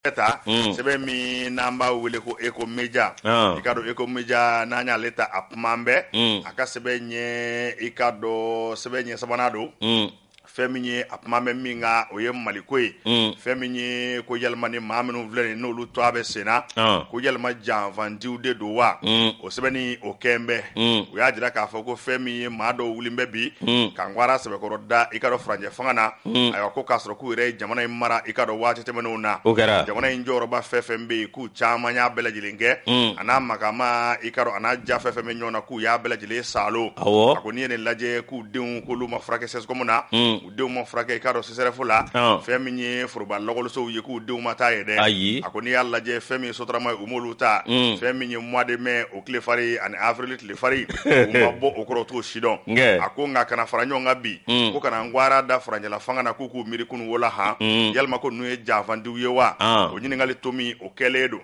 Eta sebe mi namba wele ko Eco Media ikado Eco Media nanya leta apmambe aka sebe nye ikado sebe nye sabanado feminye apmambe minga oye malikwe feminye ko yalmani mamenu vleni no lu to abe sena ko yalma janvandiu de dowa o sebe ni o kembe o ya jira ka foko feminye mado wulimbe bi kangwara sebe ko roda ikado franje fangana ayo ko kasro ku re jamana mara ikado wati temeno na jamana injoro ba fefembe ku chama nya bela jilinge ana makama ikado ana ja fefembe nyona ku ya bela jile salo akoni ne laje ku deun ko lu ma frake ses komuna deun mo frake ikado sesere fula feminye furuba logol so ye ku deun mata yede akoni ya laje femi sotrama umoluta feminye mois de mai o clé fari an avril clé fari umabo okoro to shidon akonga kana faranyo ngabi ko kana ngwara da franje la fangana kuku mirikunu wola ha yalma ko nuye javandu yewa o nyini ngali tomi o keledo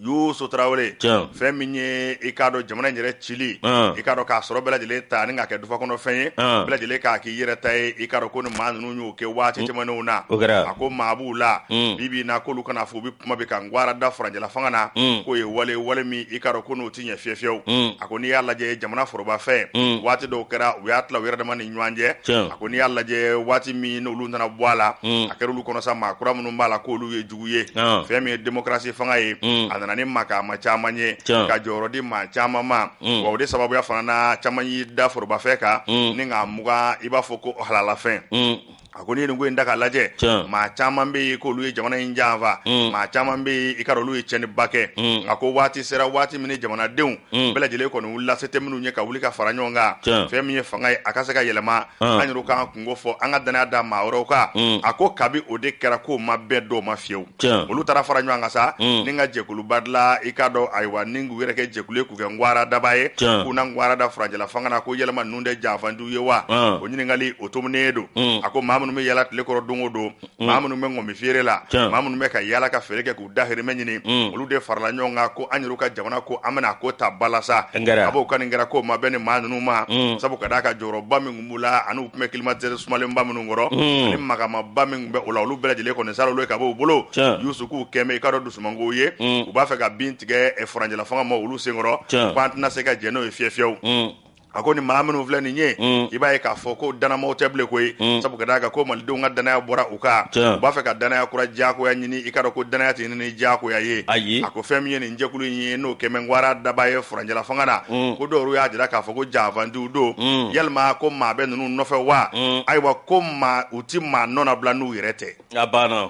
Youssou Traoré feminye ikado jamana njere chili ikado ka soro bela jele ta ninga ke dufa kono fenye bela jele ka ki yere tay ikado ko manu nyu ke wati temano na ako mabula bibi na ko lu kana fu bi kuma be kan gwara da franje la fangana ko ye wale mi ikado ko no tinye fiefiew ako ni yalla je jamana foroba fe wati do kera wiatla wera de man nyanje ako ni yalla je wati mi no lu ndana bwala akeru lu kono sa makura munu mbala ko lu ye juguye femi demokrasi fanga ye nani maka ma chamanye ka jorodi ma chamama wa de sababu ya fana chamanyi da foroba feka ninga muga iba foko halala fen akoni ngo ndaka laje ma chamambe ko luye jamana injava ma chamambe ikaro luye cheni bake ako wati sera wati mini jamana deun bela jele ko no la sete minu nyeka wulika faranyonga femi fangai akasaka yelema anyuru kan kungo fo anga dana da ma oroka ako kabi ode kera ko mabedo mafiew olu tara faranyonga sa ninga jekulu badla ikado aiwa ningu wereke jekule ku ngwara dabaye kuna ngwara da frajela fangana ko yelema nunde javandu yewa onyini ngali otomnedo ako mamunu me yala tele koro dongo do mamunu me ngomi firela mamunu me ka yala ka fereke ku dahiri menyini olu de farla nyonga ko anyuru ka jamana ko amana ko tabalasa abo kan ngara ko mabene manunu ma sabu kadaka joro bami ngumula anu me klimatere sumale mbamunu ngoro ni magama bami ngbe ola olu bela jele ko ne salo lo ka bo bolo yusuku keme ikado dusumango ye uba fe ka bintige e franjela fanga mo ulu singoro kwantna se ka jeno e fiefiew akoni mamanu vleni nye ibaye ka foko dana mo teble ko sabu kadaga ko mal do ngadana ya bora uka ba fe ka dana ya kura jako ya nyini ikaro ko dana ya tinini jako ya ye ako femi ni njekulu nyi no kemengwara dabaye franjela fangana ko doru ya jira ka foko javandu do yelma ko mabe nunu nofe wa aywa ko ma utima nona blanu irete abana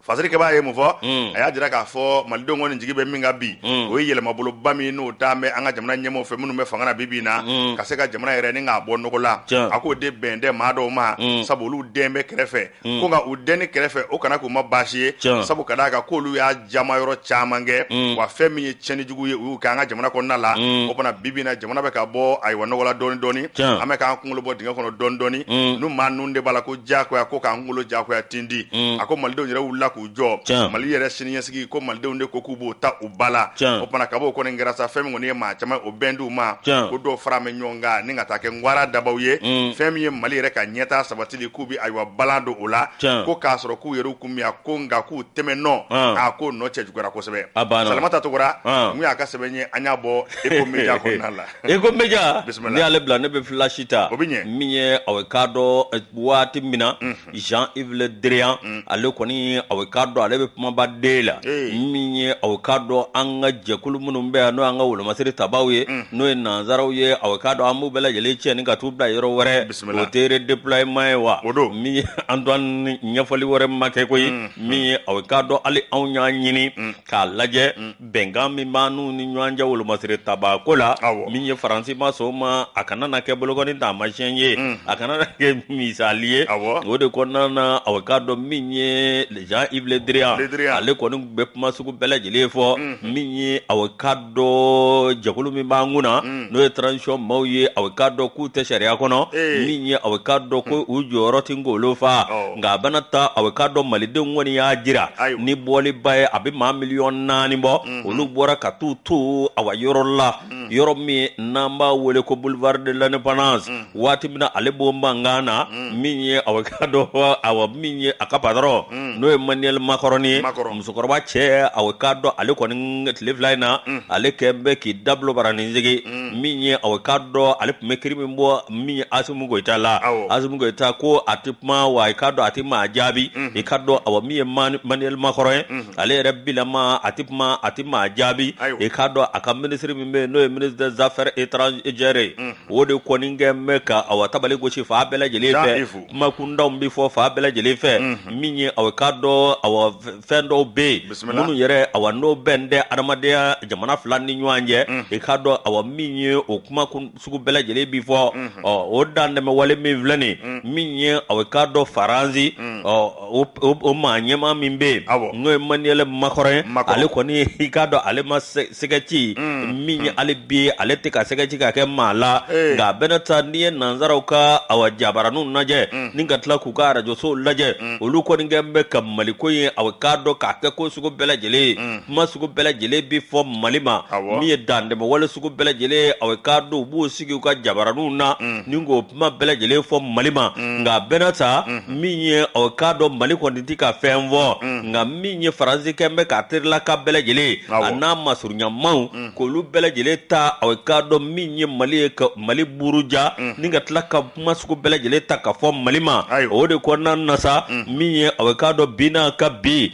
fasiri ke ba ye mu fo aya jira ka fo malido ngoni njigi be minga bi o yele mabulu bami no dame anga jamana nyemo fe munu me fangana bibina ka se ka jamana yere ni nga bonno ko la ako de bende ma do ma sabu lu dembe krefe ko nga udeni krefe o kana ko mabashi sabu kada ka ko lu ya jama yoro chamange wa femi cheni jugu ye u ka anga jamana ko nala o pana bibina jamana be ka bo ay wono wala doni ame ka ngulu bo dinga ko doni nu manunde bala ko jako ya ko ka ngulu jako ya tindi ako malido nyira wula ku jo mali yere sini yesigi ko malde unde ko kubo ta ubala opana kabo ko ngara sa femi ngoni ma chama obendu ma ko do frame nyonga ninga take ngwara dabawye femi mali yere ka nyeta sabatili kubi aywa balado ola ko kasoro ku yeru kumya ko nga ku temeno ako no chejugara ko sebe salamata to gora mu aka sebenye anyabo Eco Media ko nala Eco Media ni ale bla ne be flashita minye awekado wati mina Jean-Yves Le Drian ale koni awekado ale be kuma badela minye awekado anga jekulu munumbe no anga wolo masiri tabawye no nanzarawye awekado amu bela yele cheni ka tubda yoro wore hotere deployment wa minye Antoine nyafali wore make koyi minye awekado ali awnya nyini ka laje bengami manu ni nyanja wolo masiri tabakola minye faransi masoma akana na ke bologoni ta machenye akana na ke misaliye wode konana awekado minye Jean-Yves Le Drian ale konu be kuma sugu bela jele fo minye awekado jakulu mi banguna no transition mawye awekado ku te sharia kono minye awekado ko ujoro tingolo fa nga banata awekado malide ngoni ya jira ni boli baye abi ma million nani bo olu bora katutu awayorola yɔrɔ min n'an b'a wele ko boulevard de l'indépendance waati min na ale b'o mankan na min ye awɔ ka dɔ awɔ min ye a ka patron n'o ye Manuel Macron ye musokɔrɔba cɛ awɔ ka dɔ ale kɔni tile fila in na ale kɛ bɛ k'i dabilo baranin sigi min ye awɔ ka dɔ ale tun bɛ kiri min bɔ min ye Assimi Goïta la Assimi Goïta ko a tɛ kuma wa i ka dɔ a tɛ maa jaabi i ka dɔ awɔ min ye Manuel Macron ye ale yɛrɛ bilama a tɛ kuma a tɛ maa jaabi i ka dɔ a ka ministre min bɛ yen n'o ye ministre des affaires étrangères o de kɔni kɛ bɛ ka awɔ tabali gosi fa bɛɛ lajɛlen fɛ kuma kundaw bɛ fɔ fa bɛɛ lajɛlen fɛ min ye awɔ ka dɔ awɔ fɛn dɔw bɛ yen minnu yɛrɛ awɔ n'o bɛn tɛ adamadenya jamana fila ni ɲɔgɔn cɛ i ka dɔ awɔ min ye o kuma sugu bɛɛ lajɛlen bi fɔ o dan tɛmɛ wale min filɛ nin min ye awɔ ka dɔ Faransi o maa ɲɛmaa min bɛ yen n'o ye Manuel Macron ale kɔni i ka dɔn ale ma sɛgɛ ci min ye ale bi ale tɛ ka sɛgɛ ci ka kɛ maa la nka a bɛna taa n'i ye nanzaraw ka awɔ jabaraniw lajɛ ni ka tila k'u ka arajosow lajɛ olu kɔni kɛ bɛ ka maliko ye awɔ ka dɔn k'a kɛ ko sugu bɛɛ lajɛlen kuma sugu bɛɛ lajɛlen bi fɔ Mali ma min ye dantɛmɛ wale sugu bɛɛ lajɛlen awɔ ka dɔn u b'u sigi u ka jabaraniw na ni k'o kuma bɛɛ lajɛlen fɔ Mali ma nka a bɛna taa min ye awɔ ka dɔn Mali kɔni tɛ ka fɛn fɔ nka min ye Faransi kɛ bɛ k'a terila ka bɛɛ lajɛlen a n'a masurunyamaw k'olu bɛɛ lajɛlen ta awɔ ka dɔn min ye Mali ye ka Mali buruja ni ka tila ka kuma sugu bɛɛ lajɛlen ta ka fɔ Mali ma o de kɔnɔna na sa min ye awɔ ka dɔn bi n'a ka bi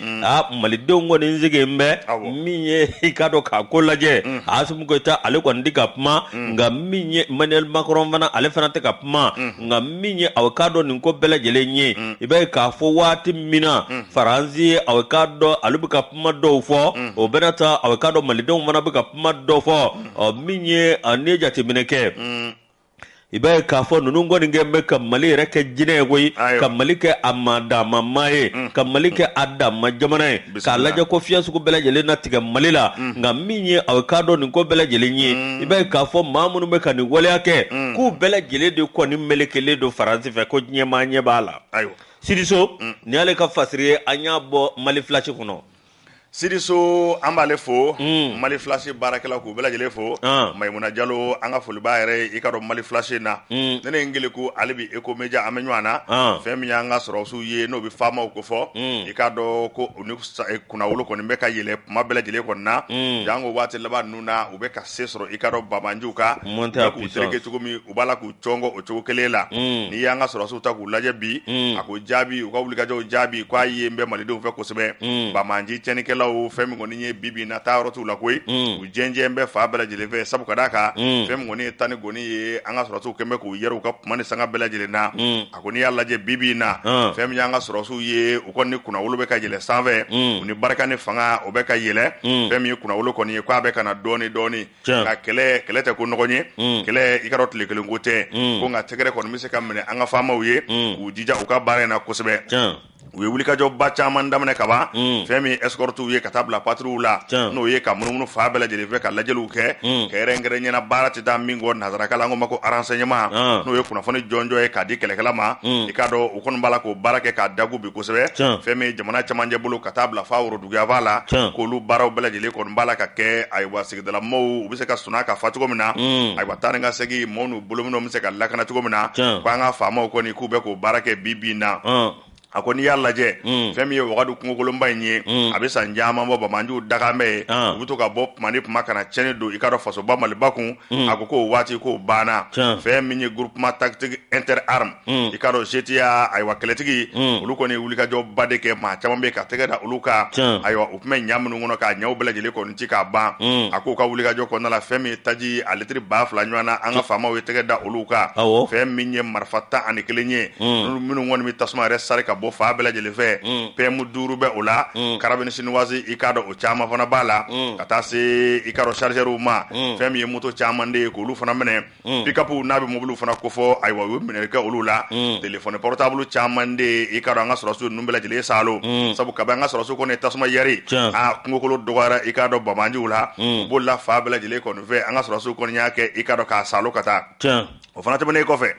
malidenw kɔni sigilen bɛ min ye i ka dɔn k'a ko lajɛ Assimi Goïta ale kɔni tɛ ka kuma nka min ye Manuel Macron fana ale fana tɛ ka kuma nka min ye awɔ ka dɔn nin ko bɛɛ lajɛlen ye i b'a ye k'a fɔ waati min na Faransi awɔ ka dɔn ale bɛ ka kuma dɔw fɔ o bɛna taa awɔ ka dɔn malidenw fana bɛ ka kuma dɔw fɔ min ye n'i ye jateminɛ kɛ i b'a ye k'a fɔ ninnu kɔni kɛ bɛ ka Mali yɛrɛ kɛ jinɛ ye koyi ka Mali kɛ a madama maa ye ka Mali kɛ a dama jamana ye k'a lajɛ ko fiɲɛ sugu bɛɛ lajɛlen na tigɛ Mali la nka min ye awɔ ka dɔn nin ko bɛɛ lajɛlen ye i b'a ye k'a fɔ maa minnu bɛ ka nin waleya kɛ k'u bɛɛ lajɛlen de kɔni melekelen don Faransi fɛ ko ɲɛmaa ɲɛ b'a la Sidiso ni y'ale ka fasiri ye an y'a bɔ Mali flash kɔnɔ Sidiso an b'ale fo Mali flash baarakɛla k'u bɛɛ lajɛlen fo Maimuna Jalo an ka foli b'a yɛrɛ i ka dɔn Mali flash na ne ne ngele ko ale bi Eco Media an bɛ ɲɔgɔn na fɛn min y'an ka sɔrɔsiw ye n'o bɛ faamaw ko fɔ i ka dɔn ko u ni kunnawolo kɔni bɛ ka yɛlɛ kuma bɛɛ lajɛlen kɔni na jango waati laban ninnu na u bɛ ka se sɔrɔ i ka dɔn Bamanjiw ka k'u tereke cogo min u b'a la k'u cɔngɔ o cogo kelen la n'i y'an ka sɔrɔsiw ta k'u lajɛ bi a ko jaabi u ka wulikajɔw jaabi k'a ye n bɛ malidenw fɛ kosɛbɛ Bamanji cɛnnikɛlaw fɛn min kɔni ye bibi na taa yɔrɔ t'u la koyi u jɛnjɛn bɛ fa bɛɛ lajɛlen fɛ sabu ka d'a kan fɛn min kɔni ye tan ni gɔni ye an ka sɔrɔsiw kɛn bɛ k'u yɛrɛ u ka kuma ni sanga bɛɛ lajɛlen na a ko n'i y'a lajɛ bibi na fɛn min y'an ka sɔrɔsiw ye u kɔni ni kunnawolo bɛ ka yɛlɛ sanfɛ u ni barika ni fanga o bɛ ka yɛlɛ fɛn min ye kunnawolo kɔni ye k'a bɛ ka na dɔɔni dɔɔni nka kɛlɛ tɛ ko nɔgɔ ye kɛlɛ i ka dɔn tile kelen ko tɛ ko nka tɛgɛrɛ kɔni bɛ se ka minɛ an ka faamaw ye k'u jija u ka baara in na kosɛbɛ u ye wulikajɔba caman daminɛ ka ban fɛn min escortew ye ka taa bila patrouille la n'o ye ka munumunu fa bɛɛ lajɛlen fɛ ka lajɛliw kɛ kɛrɛnkɛrɛnnena baara tɛ taa min kɔ nanzaraka la an ko ma ko renseignement n'o ye kunnafoni jɔnjɔ ye k'a di kɛlɛkɛla ma i k'a dɔn u kɔni b'a la k'o baara kɛ k'a dagu bi kosɛbɛ fɛn min jamana camancɛ bolo ka taa bila f'a woroduguyanfan la k'olu baaraw bɛɛ lajɛlen kɔni b'a la ka kɛ ayiwa sigidala maaw u bɛ se ka sɔnna ka fa cogo min na ayiwa taa ni ka segin maaw n'u bolominɛw bɛ se ka lakana cogo min na k'an ka faamaw kɔni k'u bɛ k'o baara kɛ bi na a ko n'i y'a lajɛ fɛn min ye wagadu kungokolonba in ye a bɛ san caman bɔ Bamanjiw dakanbɛ ye u bɛ to ka bɔ kuma ni kuma kana cɛnni don i ka dɔn fasoba Maliba kun a ko k'o waati k'o banna fɛn min ye groupement tactique inter-armes i ka dɔn GTA ayiwa kɛlɛtigi olu kɔni ye wulikajɔba de kɛ maa caman bɛ ka tɛgɛ da olu kan ayiwa u tun bɛ ɲa minnu kɔnɔ k'a ɲɛw bɛɛ lajɛlen kɔni ci k'a ban a k'u ka wulikajɔ kɔnɔna la fɛn min ye taji a litiri 2000 ɲɔgɔn na an ka faamaw ye tɛgɛ da olu kan fɛn min ye marifa 11 ye minnu kɔni bɛ tasuma yɛrɛ sari ka bɔ fa bɛɛ lajɛlen fɛ PM 5 bɛ o la karabini chinoise i ka dɔn o caman fana b'a la ka taa se i ka dɔn chargeurs ma fɛn min ye moto caman de ye k'olu fana minɛ pick-up n'a bɛ mobiliw fana kofɔ ayiwa u ye minɛli kɛ olu la téléphone portable caman de ye i ka dɔn an ka sɔrɔsiw ninnu bɛɛ lajɛlen salo sabu kabi an ka sɔrɔsiw kɔni ye tasuma yɛri kungokolo dɔgɔyara i ka dɔn Bamanjiw la u b'o la fa bɛɛ lajɛlen kɔni fɛ an ka sɔrɔsiw kɔni y'a kɛ i ka dɔn k'a salo ka taa o fana tɛmɛnen kɔfɛ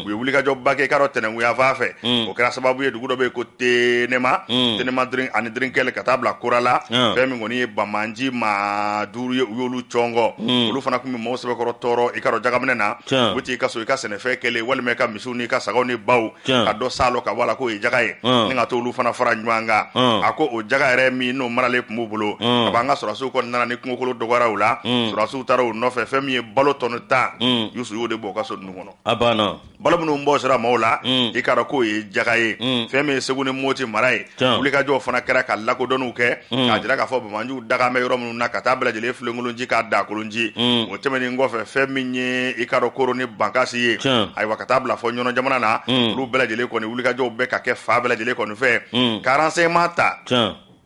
u ye wulikajɔba kɛ k'a dɔn tɛnɛnkunya fan fɛ o kɛra sababu ye dugu dɔ bɛ yen ko Tenema drink ani drinkɛli ka taa bila kora la fɛn min kɔni ye Bamanji maa 5 ye u y'olu cɔngɔ olu fana tun bɛ maaw sɛbɛkɔrɔ tɔɔrɔ i ka dɔn jagaminɛ na u t'i ka so i ka sɛnɛfɛn kɛlen walima i ka misiw n'i ka sagaw ni baw ka dɔ saalɔ ka bɔ a la k'o ye jaga ye ni ka to olu fana fara ɲɔgɔn kan a ko o jaga yɛrɛ min n'o maralen tun b'u bolo a b'an ka sɔrɔdasiw kɔni nana ni kungokolo dɔgɔyara u la sɔrɔdasiw taara u nɔfɛ fɛn min ye balo tɔnɔ 10 Yusu y'o de bɔ u ka so ninnu kɔnɔ a banna balo minnu bɔ sira maaw la i ka dɔn k'o ye jaga ye fɛn min ye Segu ni Moti mara ye wulikajɔw fana kɛra ka lakodɔnniw kɛ k'a jira k'a fɔ Bamanjiw daga bɛ yɔrɔ minnu na ka taa bɛɛ lajɛlen filenkolonji k'a da kolonji o tɛmɛnen kɔfɛ fɛn min ye i ka dɔn Koro ni Bankasi ye ayiwa ka taa bila fɔ Ɲɔnɔ jamana na olu bɛɛ lajɛlen kɔni wulikajɔw bɛ ka kɛ fa bɛɛ lajɛlen kɔni fɛ ka renseignement ta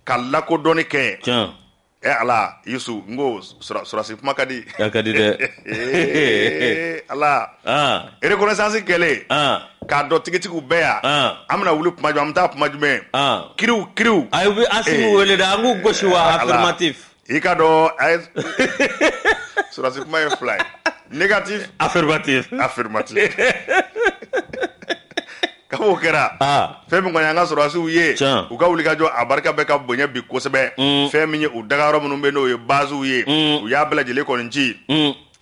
ka lakodɔnni kɛ Ala Yusu n ko sɔrɔdasi kuma ka di a ka di dɛ Ala reconnaissance kɛlen k'a dɔn tigitigiw bɛɛ yan an bɛna wuli kuma jumɛn an bɛ taa kuma jumɛn kiriw ayi u bɛ Asimu wele dɛ an k'u gosi wa affirmatif i ka dɔn sɔrɔdasi kuma ye 2 ye négatif affirmatif k'o kɛra fɛn min kɔni an ka sɔrɔdasiw ye u ka wulikajɔ a barika bɛ ka bonya bi kosɛbɛ fɛn min ye u dagayɔrɔ minnu bɛ n'o ye baziw ye u y'a bɛɛ lajɛlen kɔni ci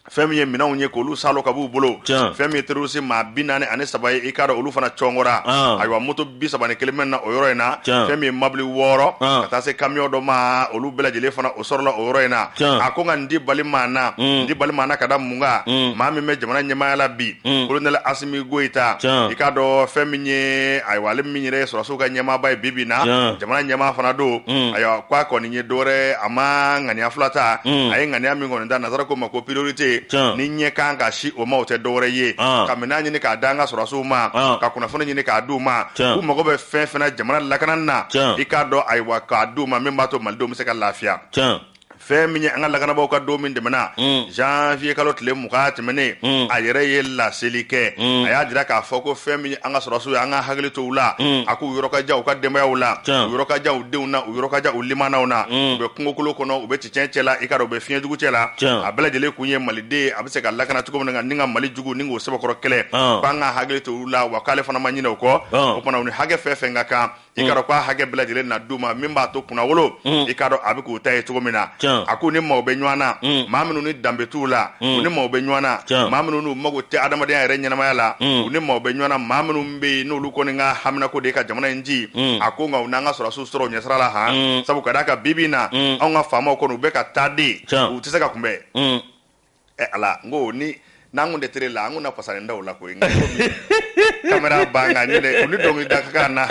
fɛn min ye minɛnw ye k'olu salo ka b'u bolo fɛn min ye terroriste maa 43 ye i k'a dɔn olu fana cɔngɔra ayiwa moto 31 mɛ na o yɔrɔ in na fɛn min ye mabili 6 ka taa se camion dɔ ma olu bɛɛ lajɛlen fana o sɔrɔla o yɔrɔ in na a ko nka n di bali maa na ka da mun kan maa min bɛ jamana ɲɛmaaya la bi colonel Asimi Goyita i k'a dɔn fɛn min ye ayiwa ale min yɛrɛ ye sɔrɔdasiw ka ɲɛmaaba ye bi na jamana ɲɛmaa fana don ayiwa k'a kɔni ye dɔwɛrɛ a ma ŋaniya 2 ta a ye ŋaniya min kɔni da nazara ko ma ko priorité ni ɲɛ kan ka si o ma o tɛ dɔwɛrɛ ye ka minɛn ɲini k'a da an ka sɔrɔdasiw ma ka kunnafoni ɲini k'a d'u ma u mago bɛ fɛn fɛn jamana lakanani na i k'a dɔn ayiwa k'a d'u ma min b'a to malidenw bɛ se ka lafiya fɛn min ye an ka lakanabaaw ka don min tɛmɛna janvier kalo tile 20 tɛmɛnen a yɛrɛ ye laseli kɛ a y'a jira k'a fɔ ko fɛn min ye an ka sɔrɔdasiw ye an ka hakili to u la a k'u yɔrɔ ka diya u ka denbayaw la u yɔrɔ ka diya u denw na u yɔrɔ ka diya u limanaw na u bɛ kungokolo kɔnɔ u bɛ cɛncɛn cɛ la i ka dɔn u bɛ fiɲɛjugu cɛ la a bɛɛ lajɛlen kun ye maliden a bɛ se ka lakana cogo min na ni ka Mali jugu ni k'o sɛbɛkɔrɔ kɛlɛ k'an ka hakili to u la wa k'ale fana ma ɲinɛ o kɔ o kumana u ni hakɛ fɛn fɛn ka kan i ka dɔn k'a hakɛ bɛɛ lajɛlen na d'u ma min b'a to kunnawolo i ka dɔn a bɛ k'u ta ye cogo min na a k'u ni maaw bɛ ɲɔgɔn na maa minnu ni danbe t'u la u ni maaw bɛ ɲɔgɔn na maa minnu n'u mago tɛ adamadenya yɛrɛ ɲɛnamaya la u ni maaw bɛ ɲɔgɔn na maa minnu bɛ yen n'olu kɔni ka haminako de ka jamana in ci a ko nka u n'an ka sɔrɔdasiw sɔrɔ o ɲɛsira la sabu ka d'a kan bi in na anw ka faamaw kɔni u bɛ ka taa de u tɛ se ka kunbɛn Ala n ko ni n'an kun tɛ tere la an kun na fasalen da o la koyi nka kamera ban nka ɲinɛ u ni dɔnkilida ka kan na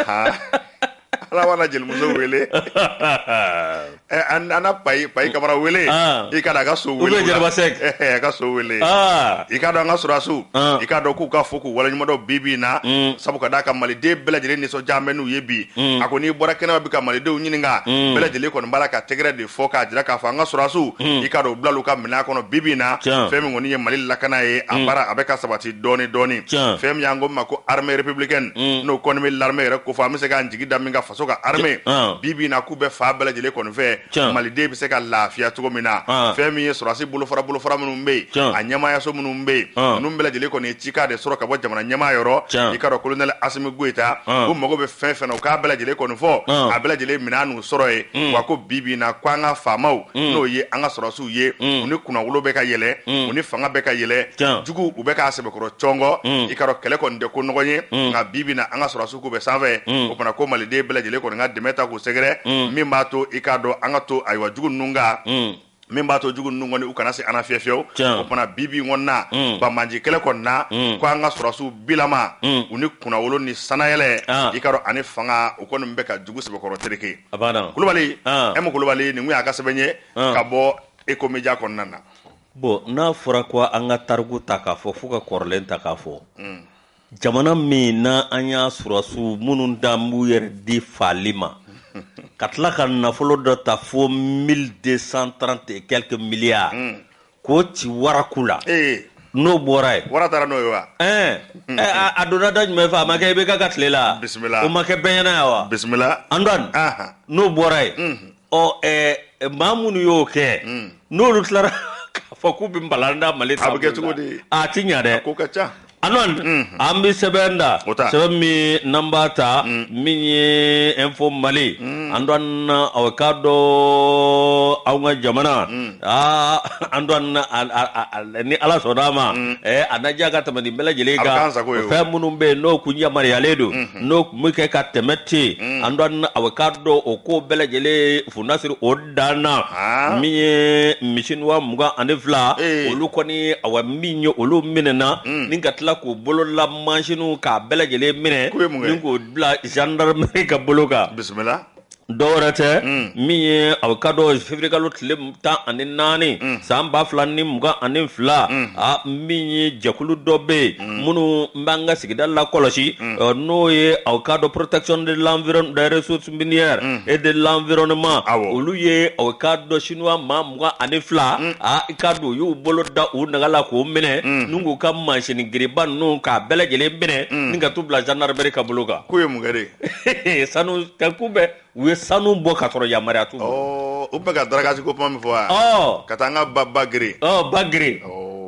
Ala wana jelimuso wele ana payi Kamara wele i ka dɔn a ka so wele a ka so wele i ka dɔn an ka sɔrɔdasiw i ka dɔn k'u ka fɔ k'u waleɲumandɔn bi na sabu ka d'a kan maliden bɛɛ lajɛlen nisɔndiya bɛ n'u ye bi a ko n'i bɔra kɛnɛma bi ka malidenw ɲininka bɛɛ lajɛlen kɔni b'a la ka tɛgɛrɛ de fɔ k'a jira k'a fɔ an ka sɔrɔdasiw i ka dɔn u bilal'u ka minɛn kɔnɔ bi na fɛn min kɔni ye Mali lakana ye a baara a bɛ ka sabati dɔɔni fɛn min y'an ko ma ko armée républicaine n'o kɔni bɛ l'armée yɛrɛ ko fɔ an bɛ se k'an jigi da min ka faso ka armée bi na k'u bɛ fa bɛɛ lajɛlen kɔni fɛ maliden bɛ se ka lafiya cogo min na fɛn min ye sɔrɔdasi bolofara minnu bɛ yen a ɲɛmaayaso minnu bɛ yen ninnu bɛɛ lajɛlen kɔni ye cikan de sɔrɔ ka bɔ jamana ɲɛmaa yɔrɔ i ka dɔn colonel Asimi Goyita u mago bɛ fɛn fɛn na u k'a bɛɛ lajɛlen kɔni fɔ a bɛɛ lajɛlen minɛn n'u sɔrɔ ye wa ko bi na ko an ka faamaw n'o ye an ka sɔrɔdasiw ye u ni kunnawolo bɛ ka yɛlɛ u ni fanga bɛ ka yɛlɛ jugu u bɛ k'a sɛbɛkɔrɔ cɔngɔ i ka dɔn kɛlɛ kɔni tɛ ko nɔgɔ ye nka bi na an ka sɔrɔdasiw k'u bɛ sanfɛ o fana ko maliden bɛɛ lajɛlen kɔni ka dɛmɛ ta k'u sɛgɛrɛ min b'a to i k'a dɔn an ka to ayiwa jugu ninnu ka min b'a to jugu ninnu kɔni u kana se an na fiyewu o fana bi kɔni na Bamanji kɛlɛ kɔni na ko an ka sɔrɔdasiw bilama u ni kunnawolo ni sanayɛlɛ i ka dɔn ani fanga o kɔni bɛ ka jugu sɛbɛkɔrɔ tereke Kulubali Kulubali nin kun y'a ka sɛbɛn ye ka bɔ Ecomedia kɔnɔna na bon n'a fɔra ko an ka tariku ta k'a fɔ fo ka kɔrɔlen ta k'a fɔ jamana min na an y'a sɔrɔdasiw minnu dan b'u yɛrɛ di faali ma ka tila ka nafolo dɔ ta fo 1230 et quelques milliards k'o ci waraku la n'o bɔra ye wara taara n'o ye wa a donna da jumɛn fɛ a ma kɛ i bɛ ka tile la o ma kɛ bɛn ɲɛna yan wa bisimila Antoine n'o bɔra ye maa minnu y'o kɛ n'olu tilara k'a fɔ k'u bɛ nbalanda Mali a bɛ kɛ cogo di a ti ɲa dɛ ko ka ca anon ambi sebenda sebemi nambata minye info mali andon awakado awnga jamana andon ni ala sodama anaja ka tamani bela jelega fe munumbe no kunya marialedo no muke ka temeti andon awakado oko bela jele funasir odana minye mishinwa muga anefla olukoni awaminyo olu minena ninga ko bolo la machine ka bela jele mine ningo bla gendarmerie ka bolo ka bismillah dorate mi avocado février lot lem ta aninani samba flani muga anin fla a mi jakulu dobe munu mbanga sigida la koloshi no ye avocado protection de l'environnement des ressources minières et de l'environnement oluye avocado chinois ma muga anin fla a ikado yu bolo da u nagala ko mene nungu kam machine griban no ka bela jele bene ninga tubla gendarmerie ka bologa kuye mugare sanu kakube we sanu bo katoro ya mariatu ube ka daragaji ko pam fo katanga bagre bagre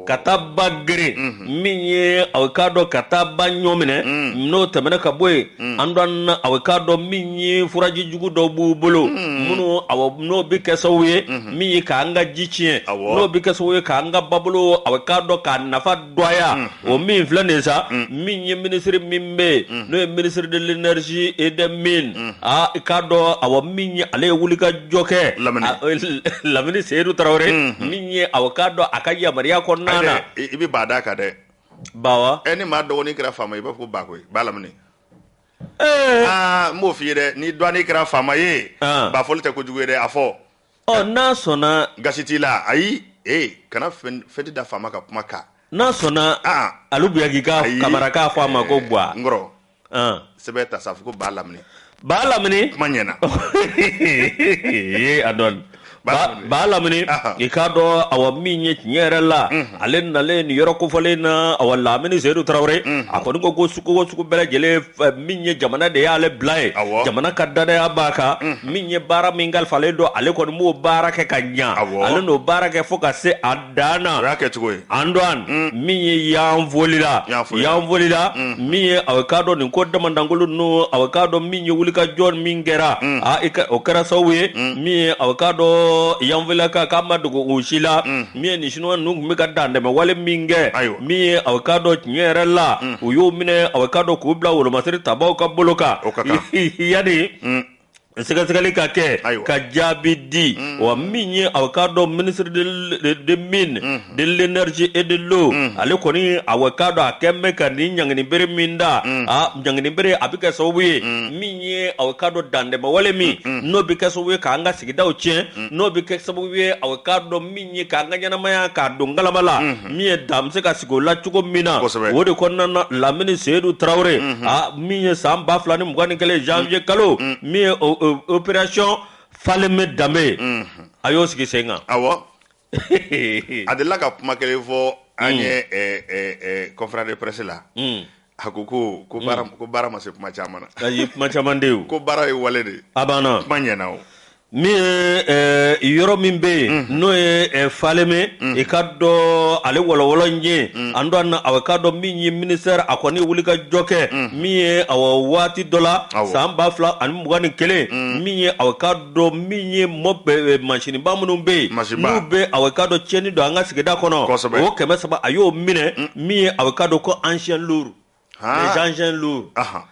kata bagre minye avocado kata banyomine no temene ka boy andon avocado minye furaji jugu do bubulu munu aw no bi kesowe minye ka anga jichie no bi kesowe ka anga babulu avocado ka nafa doya o min flanesa minye ministre mimbe no ministre de l'énergie et des mines ikado aw minye ale wulika joke lamini Seydou Traoré minye avocado akaya maria konna ibi bada ka de bawa eni ma do ni kra fama iba ko bakwe balamni mo fi de ni do ni kra fama ye ba folte ko jugere afo na sona gasiti la ayi kana feti da fama ka kuma ka na sona alubu yagi ka kamaraka fama ko bwa ngoro sebeta safu ko balamni manyena adon balamni ikado awaminye nyerela alen nalen yoroko folena awala mini Seydou Traoré akoni go suku bela jele minye jamana de yale blay jamana kadade abaka minye bara mingal faledo ale kon mo barake kanya ale no barake foka se adana raket goy andwan minye yamvolila minye avocado ni ko demandangulu no avocado minye wulika jon mingera okara sawe minye avocado yanvela ka kama dugo ushila mie ni shinwa nung mika dande me wale minge mie avocado nyerela uyo mine avocado kubla ulo masiri tabao ka boloka yani sekali kake ka jabidi wa minye avocado ministre de mine de l'énergie et de l'eau ale koni avocado akemme ka ni nyangini bere minda nyangini bere abika sowe minye avocado dande ma wale mi no bika sowe ka anga sigida ochen no bika sowe avocado minye ka anga nyana maya ka dongala mala miye damse ka sigola chuko mina wode konna la mini Seydou Traoré minye samba flani mugani kele janvier kalo miye opération Faleme Dame ayo sigi senga awo adela ka kuma kele fo anye conférence de presse la hakuku ko bara ma se kuma chamana ayi kuma chamandeu ko bara e wale de abana manyana o mi yoro min be no faleme e kaddo ale wolo nje ando an avocado mi ministère akoni wulika joke mi awa wati dola samba fla an mugani kele mi avocado mi mobbe machine bamuno be no be avocado cheni do anga sigeda kono o keme saba ayo mine mi avocado ko ancien lourd les gens lourds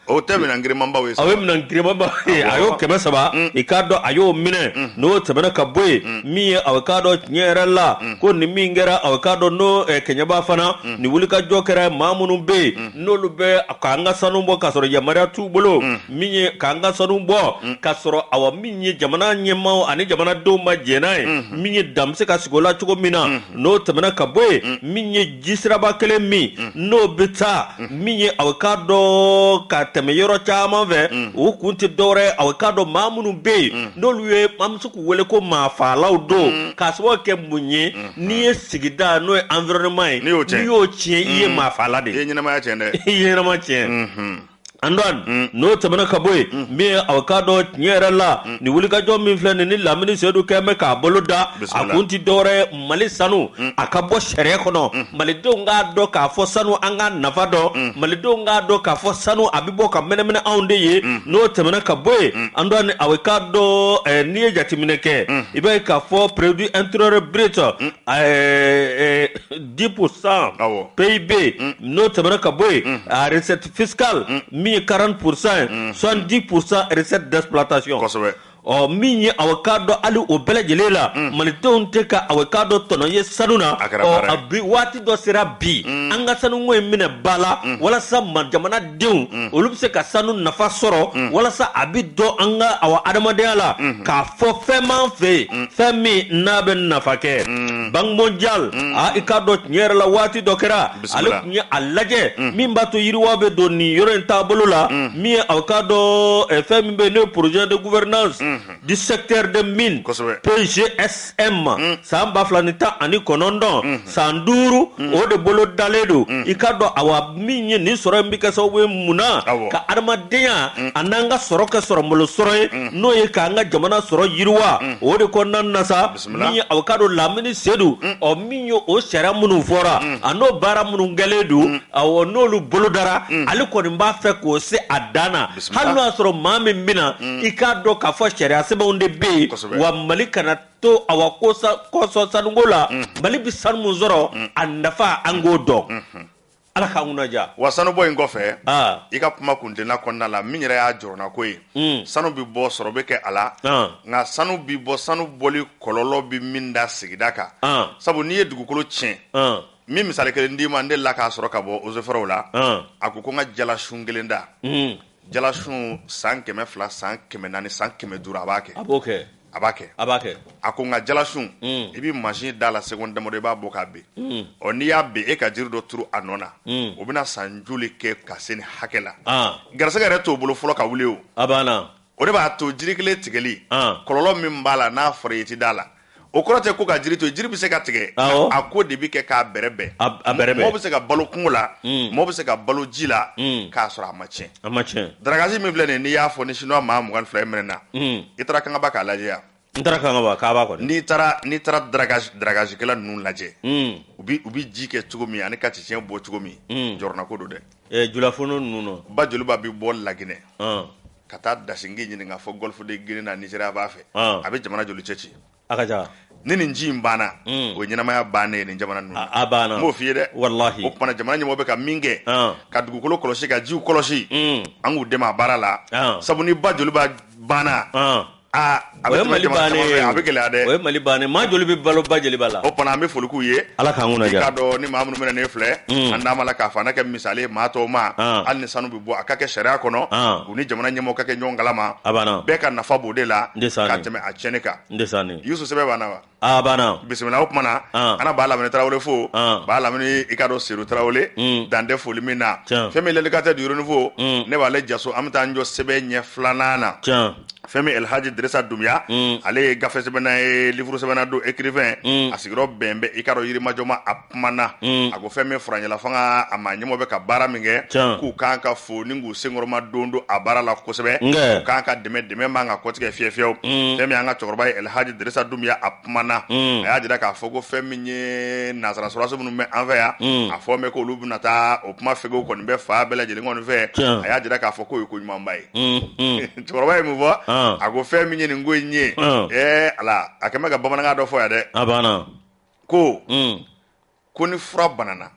o teme na ngirima mbawe so awe na ngirima ba ayo keme saba ikado ayo mine no tebena kaboy mi avocado nyerala ko ni mingera avocado no kenyaba fana ni wulika jokera mamunu be no lube akanga sanumbo kasoro yamara tubolo mi kanga sanumbo kasoro awa mi jamana nyema ani jamana do ma jenai mi damse kasigola chuko mina no tebena kaboy mi jisra ba kele mi no beta mi avocado ka teme yoro chama ve o kunti dore avocado mamunu be no luye mamsuku wele ko ma falaw do kaswo ke munye ni sigida no environnement ni yo chie iye ma fala de nyina ma chende yena ma chie Andwan no tamana kaboy mi avocado nyera la ni wulika jom min flen ni lamini sedu keme ka boloda akunti dore mali sanu akabo shere kono mali do nga do ka fo sanu anga nafa do mali do nga do ka fo sanu abibo ka mene aunde ye no tamana kaboy andwan avocado ni jatimine ke ibe ka fo produit intérieur brut 10% PIB no tamana kaboy recette fiscale 40%, 70% recette d'exploitation. O minye avocado ali o belajele la maliton teka avocado tono ye sanuna o abi wati do sera bi anga sanu ngwe mine bala wala sa jamana deun olubse ka sanu nafa soro wala sa abi do anga awa adamade ala ka fo feman fe femi nabe nafake bang mondial a ikado nyere la wati do kera ali nya alaje mimba to yiriwabe do ni yorenta bolula mi avocado femi be le projet de gouvernance du secteur de mine PGSM samba flanita ani konondo sanduru o de bolo daledo ikado awa minye ni soro mbika so we muna ka armadenya ananga soro ka soro molo soro no ye ka nga jamana soro yirwa o de konan nasa minye avocado lamini sedu o minyo o shara munu fora ano bara munu ngaledu awo no lu bolo dara ali ko mba fe ko se adana halno soro mame mbina ikado ka fo shara onde be wa malika na to awakosa koso sanungola mali bi san muzoro andafa angodo ala ka unaja wa sanu boy ngofe ika kuma kunde na konna la minyere ya jorona koy sanu bi bo soro be ke ala nga sanu bi bo sanu boli kololo bi minda sigidaka sabu ni edugukolo chen mi misale ke ndi mande la ka soro ka bo ozeforo la akuko nga jala shungelenda Jalashun 100 100 100 abake. Abake. Akonga jalashun ibi machine dans la seconde de ba bokabe. Oni ya be e ka jiri do turu anona. Obina sanjuli ke kaseni hakela. Garasega reto bolo folo ka wuleo. Abana. Ode ba to jirikele tigeli. Kololo min bala na foreti dala. Okorote ko ka jiri to jiri bi se ka tige akko de bi ke ka berebe mo bi se ka balo kungola mo bi se ka balo jila ka sura amache dragaji mi vlene ni ya fo ni shino ma mo gan fle menena itara kan ba ka laje ya ntara kan ba ka ba ko ni tara dragaji kala nun laje ubi jike tugomi ani ka tien bo tugomi jorna ko do de jula fono nuno ba juluba bi bol lagine kata dasingi ni nga fo golf de gine na Nigeria ba fe abi jamana jolu chechi akaja nini njim bana o nyinamaya bane ni jamana nu abana mo fiye de wallahi o pana jamana nyimo be ka minge ka dugukolo koloshi ka jiu koloshi angu dema barala sabuni bajulu ba bana oye mali bane ma joli be balo bajeli bala o pana me foluku ye ala ka nguna ja kado ni maamunu mena ne fle andama la ka fana ke misale ma to ma al ni sanu bi bo akake sharia kono uni jamana nyemo kake nyongalama abana be ka nafa bo de la ka teme a cheneka ndesani yusu sebe bana wa abana bismillah o pana ana bala mena trawle fo bala mena ikado siru trawle dande fo limina femi le kata du renouveau ne ba le jaso amta njo sebe nye flanana Femi El Hadji Dressa Dumia ale gafe sebena livre sebena do écrivain asigro bembe ikaro yiri majoma apmana ago femi franyela fanga amanyemo be ka bara minge ku kanka fo ningu sengoroma dondo abara la kosebe kanka deme manga kotike fiefio femi anga chorba El Hadji Dressa Dumia apmana aya dira ka fogo femi nye nazara suraso bunu me envers afo me ko lubuna ta opma fego ko nbe fa bela jeli ngon ve aya dira ka foko ko nyuma mbai chorba mu vo ago femi nye ngo nye ala akemaga bamana ga do fo ya de abana ko koni fura banana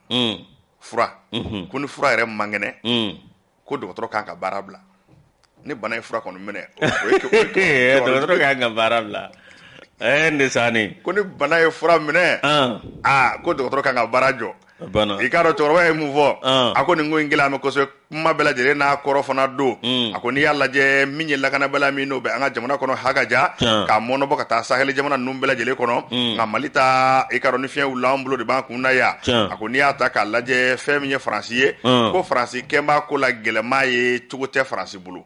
fura koni fura ere mangene ko docteur kan ka barabla ni bana fura kono mene docteur kan ka barabla ndesani koni bana fura mene ko docteur kan ka barajo bana ikaro chorwa e muvo akoni ngo ingila me ko so mabela jere na koro fana do akoni yalla je minye la kana bela mi no be anga jamana kono hagaja ka mono boka ta sahel jamana numbela jele kono ngamalita ikaro ni fien ulambulo de banku na ya akoni ata ka laje feminye francier ko franci kemba ko la gelema ye tugote franci bulu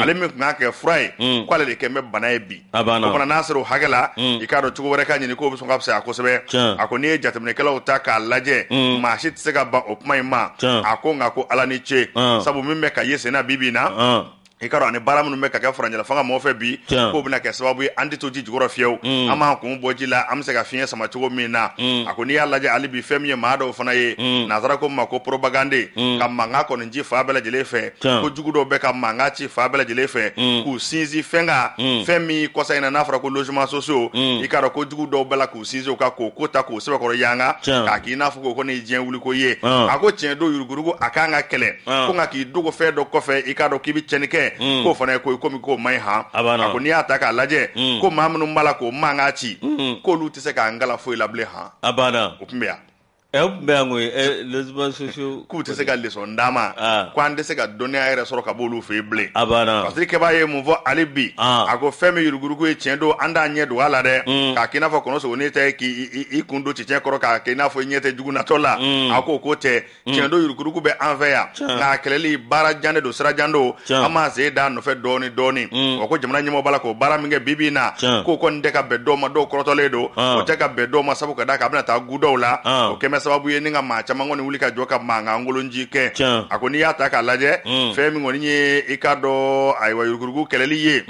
ale mi ngake fray ko ale kembe bana bi ko bana nasru hagala ikaro tugo wore ka nyini ko bu so ngapsa akosebe akoni jatemne kala uta ka laje ma shit sega ba opma ma akonga ko ala ni che sabu min bɛ ka ye senna bibi na i ka ani baara minnu bɛ ka kɛ faranjala fanga mɔgɔ fɛ bi k'o bɛna kɛ sababu ye an tɛ to ji jukɔrɔ fiyewu an b'an kun bɔ ji la an bɛ se ka fiɲɛ sama cogo min na a ko n'i y'a lajɛ hali bi fɛn min ye maa dɔw fana ye nanzara ko ma ko propagande ka mankan kɔni ci fa bɛɛ lajɛlen fɛ ko jugu dɔw bɛ ka mankan ci fa bɛɛ lajɛlen fɛ k'u sinsin fɛn kan fɛn min kɔsa in na n'a fɔra ko logement sociaux i k'a dɔn ko jugu dɔw bɛ la k'u sinsin o kan k'o ko ta k'o sɛbɛkɔrɔ yanga k'a k'i n'a fɔ ko nin ye diɲɛ wuli ko ye a ko tiɲɛ don yurugurugu a kan ka kɛlɛ ko nka k'i dogo fɛn dɔ kɔfɛ i k'a dɔn k'i bɛ tiɲɛni kɛ k'o fana ye ko komi k'o man ɲi han a ko n'i y'a ta k'a lajɛ ko maa minnu b'a la k'o mankan ci k'olu tɛ se k'a ngala foyi la bilen han o tun bɛ yan les sociaux k'u tɛ se ka leçon d'a ma ko an tɛ se ka dɔnniya yɛrɛ sɔrɔ ka b'olu fɛ yen bilen parce que kɛbaa ye mun fɔ hali bi a ko fɛn min yurugurugu ye tiɲɛ don an t'a ɲɛ don a la dɛ k'a k'i n'a fɔ kɔnɔ sogo ne tɛ k'i kun don cɛncɛn kɔrɔ k'a kɛ i n'a fɔ i ɲɛ tɛ jugu natɔ la a ko tɛ tiɲɛ don yurugurugu bɛ an fɛ yan nka a kɛlɛli baara jan de don sira jan don an b'a sen da nɔfɛ dɔɔni wa ko jamana ɲɛmɔgɔ b'a la k'o baara min kɛ bi in na k'o kɔni tɛ ka bɛn dɔw ma dɔw kɔrɔtɔlen don o tɛ ka bɛn dɔw ma sabu ka d'a kan a bɛna taa gu dɔw la o kɛmɛ sababu ye ni ka maa caman kɔni wuli ka jɔ ka mankan ngolonji kɛ a ko n'i y'a ta k'a lajɛ fɛn min kɔni ye i ka dɔn ayiwa yurugurugu kɛlɛli ye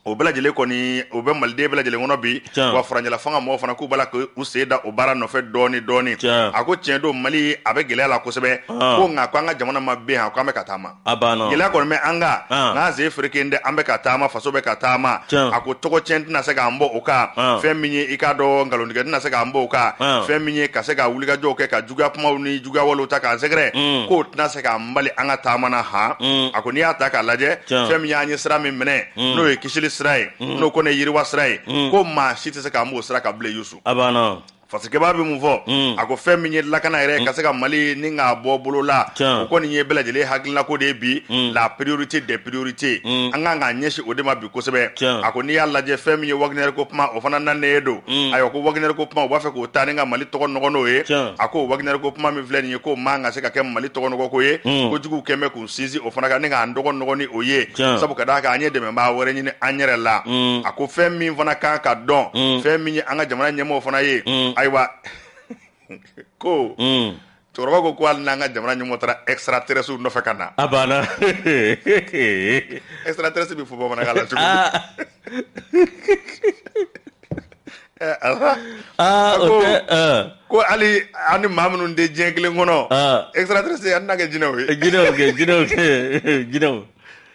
o bɛɛ lajɛlen kɔni o bɛ maliden bɛɛ lajɛlen kɔnɔ bi wa faranjala fanga mɔgɔw fana k'u b'a la k'u sen da o baara nɔfɛ dɔɔni a ko tiɲɛ don Mali a bɛ gɛlɛya la kosɛbɛ ko nka ko an ka jamana ma bɛn ko an bɛ ka taama gɛlɛya kɔni bɛ an kan n'an sen fereke dɛ an bɛ ka taama faso bɛ ka taama a ko tɔgɔ tiɲɛ tɛna se k'an bɔ o kan fɛn min ye i k'a dɔn nkalontigɛ tɛna se k'an bɔ o kan fɛn min ye ka se ka wulikajɔw kɛ ka juguya kumaw ni juguya walew ta k'an sɛgɛrɛ k'o tɛna se k'an bali an ka taama na han a ko n'i y'a ta k'a lajɛ fɛn min y'an ye sira min minɛ n'o ye kisili sira ye n'o kɔni ye yiriwa sira ye ko maa si tɛ se k'an b'o sira ka bilen Yusu fasikɛbaa bɛ mun fɔ a ko fɛn min ye lakana yɛrɛ ka se ka Mali ni k'a bɔ bolo la o kɔni ye bɛɛ lajɛlen hakilinako ko de ye bi la priorité des priorités an kan k'an ɲɛsin o de ma bi kosɛbɛ a ko n'i y'a lajɛ fɛn min ye Wagner ko kuma o fana nanen don ayiwa ko Wagner ko kuma o b'a fɛ k'o taa ni ka Mali tɔgɔ nɔgɔ n'o ye a ko Wagner ko kuma min filɛ nin ye k'o man ka se ka kɛ Mali tɔgɔ nɔgɔ ko ye ko juguw kɛn bɛ k'u sinsin o fana kan ni k'an tɔgɔ nɔgɔ ni o ye sabu ka d'a kan an ye dɛmɛbaa wɛrɛ ɲini an yɛrɛ la a ko fɛn min fana kan ka dɔn fɛn min ye an ka jamana ɲɛmɔgɔw fana ye ayiwa ko cɛkɔrɔba ko hali n'an ka jamana ɲɛmɔgɔ taara extraterrestre nɔfɛ ka na extraterrestre bɛ fɔ bamanankan la cogo ko hali an ni maa minnu tɛ diɲɛ kelen kɔnɔ extraterrestre an tɛna kɛ jinɛw ye jinɛw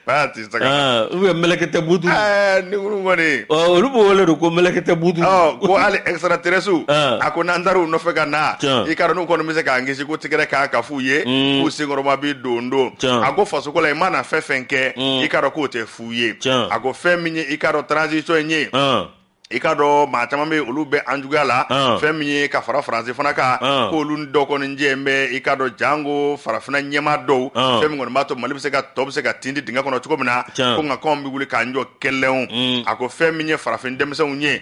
ou bien melekete butu ni nguru ngoni olu bo wele ko melekete butu ko ali extraterrestre a ko nan daru no fe kana I ka no ko no mise ka ngisi ko tigere ka fu ye ku singoro ma bi dondo a ko faso ko la mana fe fenke I ka ro ko te fu ye a ko fe minye I ka ro transition nye I ka dɔn maa caman bɛ olu bɛ an juguya la fɛn min ye ka fara faransi fana kan k'olu dɔ kɔni jɛ bɛ I ka dɔn jango farafina ɲɛmaa dɔw fɛn min kɔni b'a to Mali bɛ se ka tɔ bɛ se ka tindi dingɛ kɔnɔ cogo min na ko nka k'anw bɛ wuli k'an jɔ kɛlɛnw a ko fɛn min ye farafin denmisɛnw ye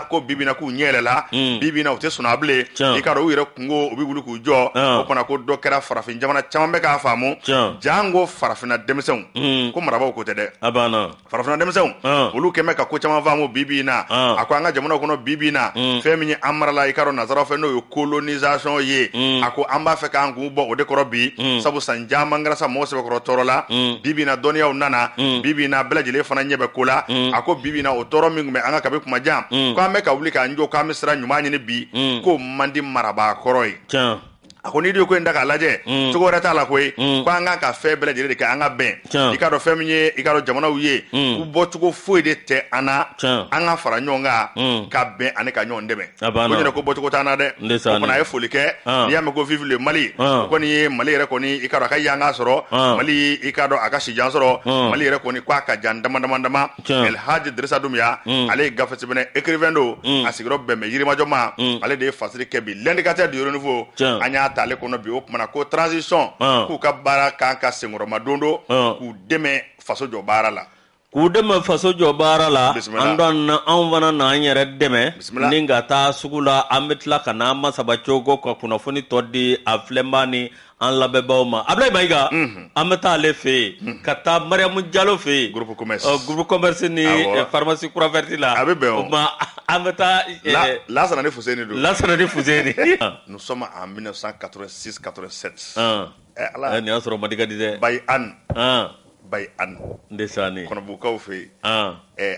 ko bi bi in na k'u ɲɛ yɛlɛla bi bi in na u tɛ sɔn a bilen I ka dɔn u yɛrɛ kungo u bɛ wuli k'u jɔ o fana ko dɔ kɛra farafin jamana caman bɛ k'a faamu jango farafinna denmisɛnw ko marabaaw ko tɛ dɛ farafinna denmisɛnw olu kɛmɛ ka ko caman faamu bi bi in na a ko an ka jamana kɔnɔ bi bi in na fɛn min ye an marala I ka dɔn nazaraw fɛ n'o ye colonisation ye a ko an b'a fɛ k'an kun bɔ o de kɔrɔ bi sabu san caman kɛra sa mɔgɔ sɛbɛkɔrɔ tɔɔrɔ la bi bi in na dɔnniyaw nana bi bi in na bɛɛ lajɛlen fana ɲɛ bɛ ko la a ko bi bi in na o tɔɔrɔ min tun bɛ an ka kabi kuma jan ko an bɛ ka wuli k'an jɔ k'an bɛ sira ɲuman ɲini bi k'o man di marabaa kɔrɔ ye a ko n'i ko in da k'a lajɛ cogo wɛrɛ t'a la koyi ko an kan ka fɛn bɛɛ lajɛlen de kɛ an ka bɛn I ka dɔn fɛn min ye I ka dɔn jamanaw ye u bɔcogo foyi de tɛ an na an ka fara ɲɔgɔn kan ka bɛn ani ka ɲɔgɔn dɛmɛ ko ɲɛna ko bɔcogo t'an na dɛ o fana a ye foli kɛ n'i y'a mɛn ko vive le Mali o kɔni ye Mali yɛrɛ kɔni I ka dɔn a ka yanga sɔrɔ Mali I ka dɔn a ka sijan sɔrɔ Mali yɛrɛ kɔni k'a ka jan dama dama El Hadji Dirisa Doumbia ale ye gafe sɛbɛnna écrivain don a sigiyɔrɔ bɛn bɛ Yirimajɔ ma ale de ye fasiri kɛ bi l'indicateur du renouveau an y'a ta ale kɔnɔ bi o kumana ko transition k'u ka baara kan ka senkɔrɔma dondo k'u dɛmɛ faso jɔ baara la k'u dɛmɛ faso jɔ baara la an dɔn anw fana n'an yɛrɛ dɛmɛ ni ka taa sugu la an bɛ tila ka n'an masaba cogo ka kunnafoni tɔ di a filɛbaa ni an lamɛnbaaw ma Ablaye Mayiga an bɛ taa ale fɛ yen ka taa Mariamu Jalo fɛ yen groupe commerce ni pharmacie kura verte la a bɛ bɛn o ma an bɛ taa Lansana ni Fuseni don Lansana ni Fuseni nous sommes en 1986-87 ni asoro madiga dize bay an ndesani kono bu kaw fe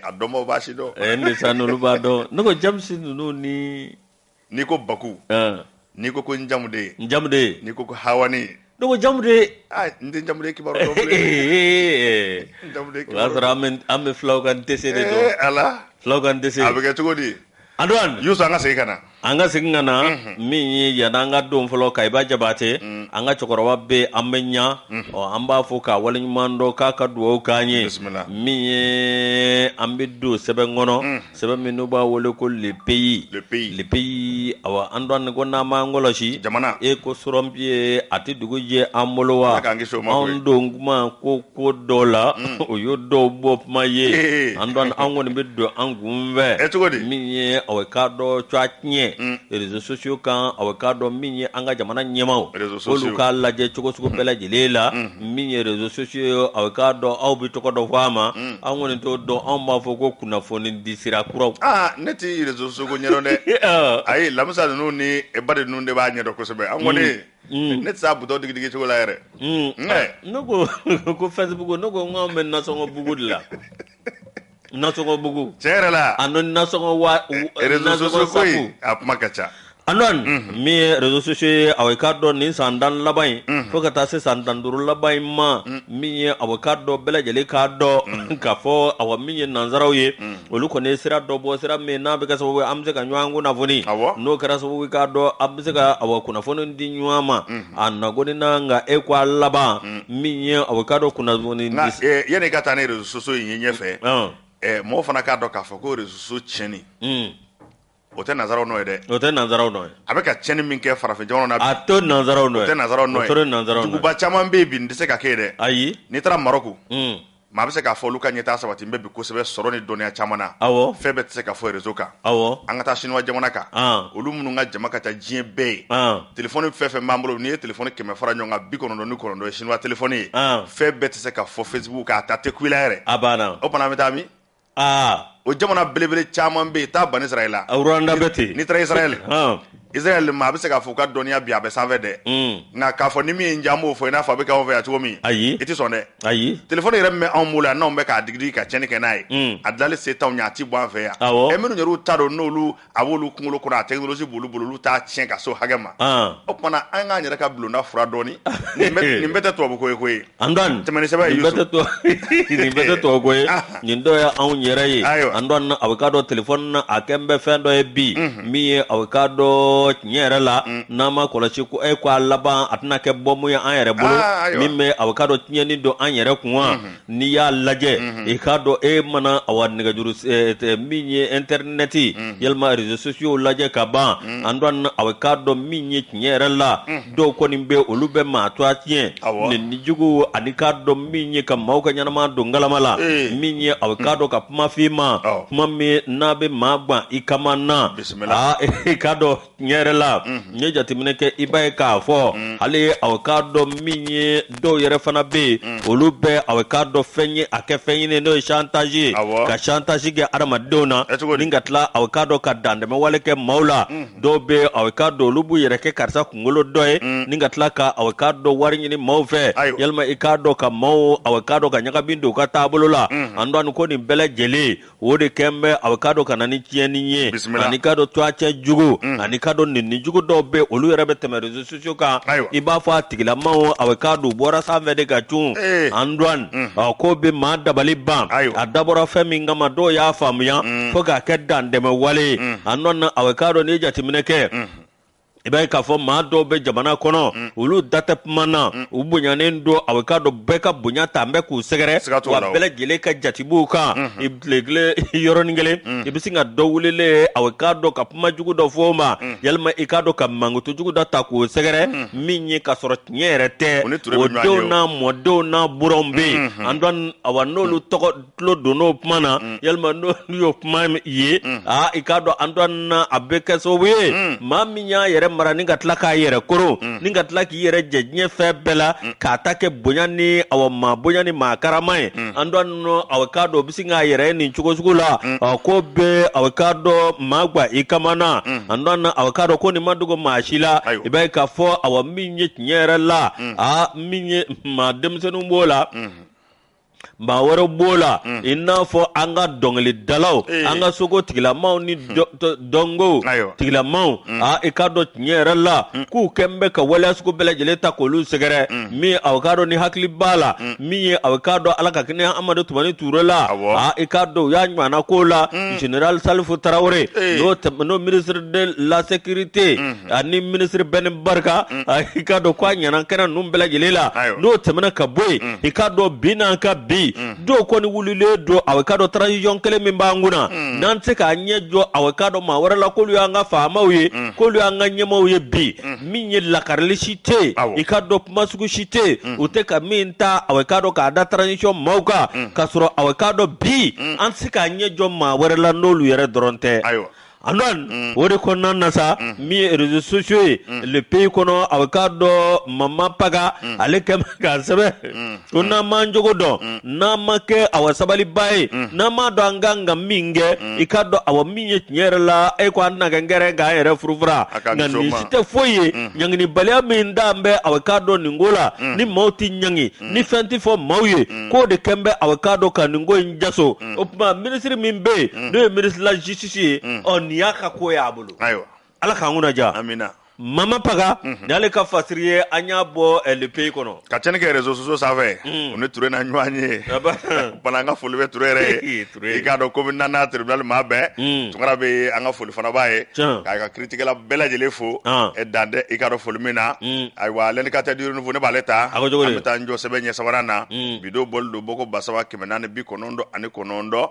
adomo bashi do ndesani lu ba do nako jamsi no ni ko baku ni ko njamude ni ko hawani do jamude ndi jamude kibaru do jamude kibaru wasra am flogan tesede do ala flogan tesede abege tugodi Adwan yusa anga sigana mi yananga dum folo kaiba jabate anga chokorowa be amenya o amba foka walinyumando kaka duo kanye mi ambidu sebe ngono sebe minuba wole ko le pays awa andwan gonna mangoloshi jamana e ko sorompie ati duguje amolowa ondo nguma ko dola o yodo bop maye andwan angoni biddo angumve mi awekado chwatnye réseaux sociaux kan awekado minye anga jamana nyemao olu ka laje chokosuko bela jilela minye réseaux sociaux awekado au bitoko do fama angoni to do amba foko kuna foni disira kura neti réseaux sociaux nyeronde ay lamsa no ni e bade no de ba nyedo ko sebe angoni net sa buto digi to la yere noko ko Facebook noko ngam na songo bugudla nasongo bugu cherela anon nasongo wa réseaux sociaux koy apmakacha anon mi réseaux sociaux awekado ni sandan labai fokata se sandan duru labai ma mi awekado bela jele kado kafo awa mi nanzarawe oluko ne sira do bo sira me na be kaso amse ka nyangu na foni no kara so we kado amse ka awa kuna foni ndi nyama anagoni nanga ekwa laba mi awekado kuna foni yene kata ne réseaux sociaux yenyefe mo fana ka do ka fo ko réseaux cheni o te nazaro no ede abeka cheni min ke farafe jono na ato nazaro no tuba chama mbebi ndise ka kede ayi ni tra maroko ma be se ka fo luka nyeta sabati mbebi ko sebe soro ni donia chamana awo febe se ka fo réseau ka awo angata shinwa jamana ka olu munu nga jamaka ta jien be téléphone fefe mambo ni téléphone ke me fara nyonga bikono do ni kono do shinwa téléphone febe se ka fo Facebook ka ta tekwilere abana opana metami o jamana belebele chaman be ta ban Israël Rwanda beti ni tra Israël Israël ma be se ka fo ka donia bia be sanve de na ka fo ni mi njamo fo na fa be ka on ve atu mi ayi eti sonde ayi téléphone re me en moula na on be ka digri ka cheni ke nai adale se ta nya ti bo an fe ya e menu nyeru taro no lu awolu kungulo kuna technology bulu ta chen ka so hagema o pana anga nyere ka blona fura doni ni mbete to bo ko andan temene se ba yusu ni mbete to ko nyindo ya an nyere yi andan avocado telephone akembe fendo e bi mi avocado nyere la nama kolachi ko e kwa laba atna ke bomu ya an yere bulu mimme avocado nyeni do an yere kuwa ni ya laje e kado e mana awan nga juru minye interneti yelma réseaux sociaux laje kaba andan avocado minye nyere la do ko nimbe olube ma to atien ni jugu anikado minye kamauka nyana ma do ngalamala minye avocado ka puma fima puma me nabe magba ikamana ikado nyere la nyeja timineke ibae ka fo hale avocado minye do yere fana be olube avocado fenye akefenye no chantage ka chantage ge arama dona ningatla avocado ka dande me waleke maula do be avocado lubu yere ke karsa kungolo doy ningatla ka avocado warinyi ni mauve yelma ikado ka mau avocado ka nyaka bindu ka tabulula andwan ko ni bele jeli wode kembe avocado ka nani tieni ye anikado twache jugu anikado ni jugu do be olu yere be teme réseaux sociaux ka iba fa tigila mau avocado bora sa vede ka chun andwan ko be ma dabali bam adabora femi ngama do ya famuya foga keddan de me wale andwan avocado ni jatimineke ibai ka fo ma do be jamana kono ulu data mana ubunyane ndo avocado beka bunya tambe ku segere wa bele gele ka jatibu ka iblegle yoroningele ibisinga do wulele avocado ka puma jugu do foma yalma ikado ka mangutu jugu data ku segere minye ka soro nyere te odona modona burombe andon awanolu toko lo dono mana yalma no yo puma ye ikado andon abeka so we maminya yere mara ni ka tila k'a yɛrɛ koro ni ka tila k'i yɛrɛ jɛ diɲɛ fɛn bɛɛ la k'a ta kɛ bonya ni bonya ni maa karama ye an dɔ nɔ aw k'a dɔn o bɛ se k'a yɛrɛ nin cogo sugu la ko bɛ aw k'a dɔn maa gwa i kama na an dɔ aw k'a dɔn ko nin ma dogo maa si la i b'a ye k'a fɔ aw min ye tiɲɛ yɛrɛ la min ye maa denmisɛnninw b'o la maa wɛrɛ b'o la i n'a fɔ an ka dɔnkilidalaw an ka sogo tigilamaw ni dɔngo tigilamaw i k'a dɔn tiɲɛ yɛrɛ la k'u kɛn bɛ ka waleya sugu bɛɛ lajɛlen ta k'olu sɛgɛrɛ min aw k'a dɔn ni hakili b'a la min ye aw k'a dɔn ala ka kɛnɛ Amadu Tumani Ture la i k'a dɔn u y'a ɲɔgɔnna ko la Général Salifu Tarawele n'o ministre de la sécurité ani ministre Bɛni Barika i k'a dɔn k'a ɲɛna kɛnɛ ninnu bɛɛ lajɛlen la n'o tɛmɛna ka bɔ yen i k'a dɔn bi n'an ka bi dɔw kɔni wulilen don aw k'a dɔn transition kelen min b'an kunna n'an tɛ k'a ɲɛ jɔ aw k'a dɔn maa wɛrɛ la k'olu y'an ka faamaw ye k'olu y'an ka ɲɛmaaw ye bi min ye lakarili si tɛ yen i k'a dɔn kuma sugu si tɛ yen u tɛ ka min ta aw k'a dɔn k'a da transition maaw kan k'a sɔrɔ aw k'a dɔn bi an tɛ k'a ɲɛ jɔ maa wɛrɛ la n'olu yɛrɛ dɔrɔn tɛ. Anon o de kɔnɔna na sa min ye réseaux sociaux ye le pays kɔnɔ aw k'a dɔn Mama Paga ale kɛmɛ k'a sɛbɛn ko n'an m'an jogo dɔn n'an ma kɛ aw sabaliba ye n'an m'a dɔn an kan ka min kɛ i k'a dɔn aw min ye tiɲɛ yɛrɛ la e ko an tɛna kɛ n gɛrɛ k'an yɛrɛ furufura nka nin si tɛ foyi ye ɲanginibaliya min d'an bɛ aw k'a dɔn nin ko la ni maaw ti ɲangi ni fɛn ti fɔ maaw ye k'o de kɛn bɛ aw k'a dɔn ka nin ko in jaso o tuma ministre min bɛ yen n'o ye ministre de la justice ye nin y'a ka ko y'a bolo ala k'an kunna ja amina Mama Paga n'ale ka fasiri ye an y'a bɔ le pays kɔnɔ ka cɛnni kɛ réseaux sociaux sanfɛ o ni Ture na ɲɔgɔn ye bana an ka foli bɛ Ture yɛrɛ ye i k'a dɔn ko nana tribunal maa bɛɛ Tunkara bɛ an ka foli fana b'a ye k'a ka kiiritigɛla bɛɛ lajɛlen fo Dantɛ i k'a dɔn foli min na ayiwa l'indicateur du renouveau ne b'ale ta an bɛ taa n jɔ sɛbɛn ɲɛ sabanan na bidon boli don boko 3,499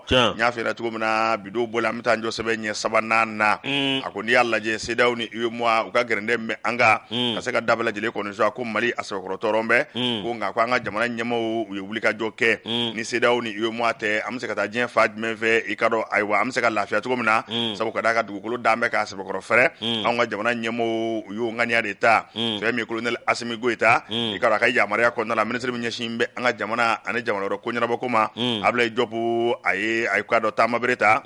n y'a f'i ɲɛna cogo min na bidon boli an bɛ taa n jɔ sɛbɛn ɲɛ sabanan na a ko n'i y'a lajɛ CEDEAO ni UEMOA u ka gɛrɛndɛ mɛ an ka se ka da bɛɛ lajɛlen kɔni sɔrɔ ko Mali a sɛbɛkɔrɔ tɔɔrɔ bɛ ko nka ko an ka jamana ɲɛmaaw u ye wulikajɔ kɛ ni CEDEAO ni UEMOA tɛ an bɛ se ka taa diɲɛ fa jumɛn fɛ i ka dɔn ayiwa an bɛ se ka lafiya cogo min na sabu ka d'a ka dugukolo d'an bɛ k'a sɛbɛkɔrɔ fɛrɛ an ka jamana ɲɛmaaw u y'o ŋaniya de ta fɛn min colonel Asimi Goita i ka dɔn a ka yamaruya kɔnɔna la ministre min ɲɛsin bɛ an ka jamana ani jamana wɛrɛ ko ɲɛnabɔ ma Ablaye Diop a ye ka dɔn taama bere ta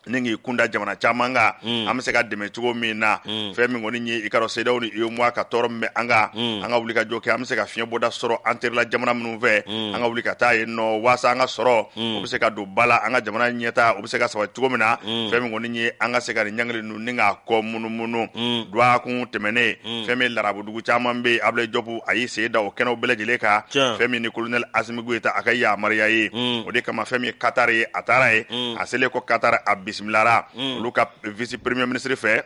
ni k'i kunda jamana caman kan an bɛ se ka dɛmɛ cogo min na fɛn min kɔni ye i ka dɔn CEDEAO ni UEMOA ka tɔɔrɔ min bɛ an kan an ka wuli ka jɔ kɛ an bɛ se ka fiɲɛ bɔda sɔrɔ an terila jamana minnu fɛ an ka wuli ka taa yen nɔ waasa an ka sɔrɔ o bɛ se ka don ba la an ka jamana ɲɛta o bɛ se ka sabati cogo min na fɛn min kɔni ye an ka se ka nin ɲangili ninnu ni k'a kɔ munumunu duwakun tɛmɛnen fɛn min larabudugu caman bɛ yen Ablaye Diop a y'i sen da o kɛnɛw bɛɛ lajɛlen kan fɛn min ni colonel Asimi Goita a ka yamaruya ye o de kama fɛn min ye Qatar ye a taara ye a selen ko Qatar a bisimilara olu ka vice premier ministre fɛ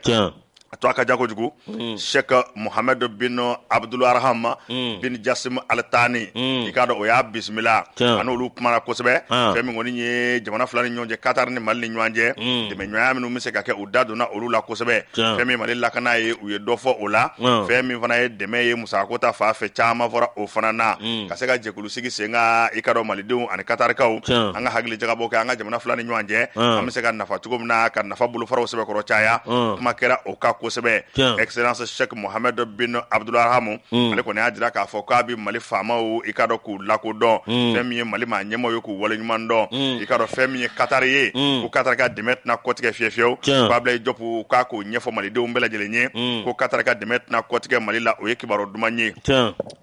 a to a ka ja kojugu Sheikh Mohammed bin Abdul Arham bin Jassim Al Thani i k'a dɔn o y'a bisimila a n'olu kumana kosɛbɛ fɛn min kɔni ye jamana fila ni ɲɔgɔn cɛ Qatar ni Mali ni ɲɔgɔn cɛ dɛmɛ ɲɔgɔnya minnu bɛ se ka kɛ u da donna olu la kosɛbɛ fɛn min Mali lakana ye u ye dɔ fɔ o la fɛn min fana ye dɛmɛ ye musakako ta fan fɛ caman fɔra o fana na ka se ka jɛkulu sigi sen kan i k'a dɔn Malidenw ani Qatarikaw an ka hakili jagabɔ kɛ an ka jamana fila ni ɲɔgɔn cɛ an bɛ se ka nafa cogo min na ka nafa bolofaraw sɛbɛkɔrɔ caya kuma kɛra o ka kosɛbɛ excellence Sheikh Mohammed bin Abdul Arham ale kɔni y'a jira k'a fɔ k'a bɛ Mali faamaw i k'a dɔn k'u lakodɔn fɛn min ye Mali maa ɲɛmaaw ye k'u waleɲuman dɔn i k'a dɔn fɛn min ye Qatar ye ko Qatar ka dɛmɛ tɛna kɔtigɛ fiyewu ko Ablaye Diop k'a k'o ɲɛfɔ Malidenw bɛɛ lajɛlen ye ko Qatar ka dɛmɛ tɛna kɔtigɛ Mali la o ye kibaru duman ye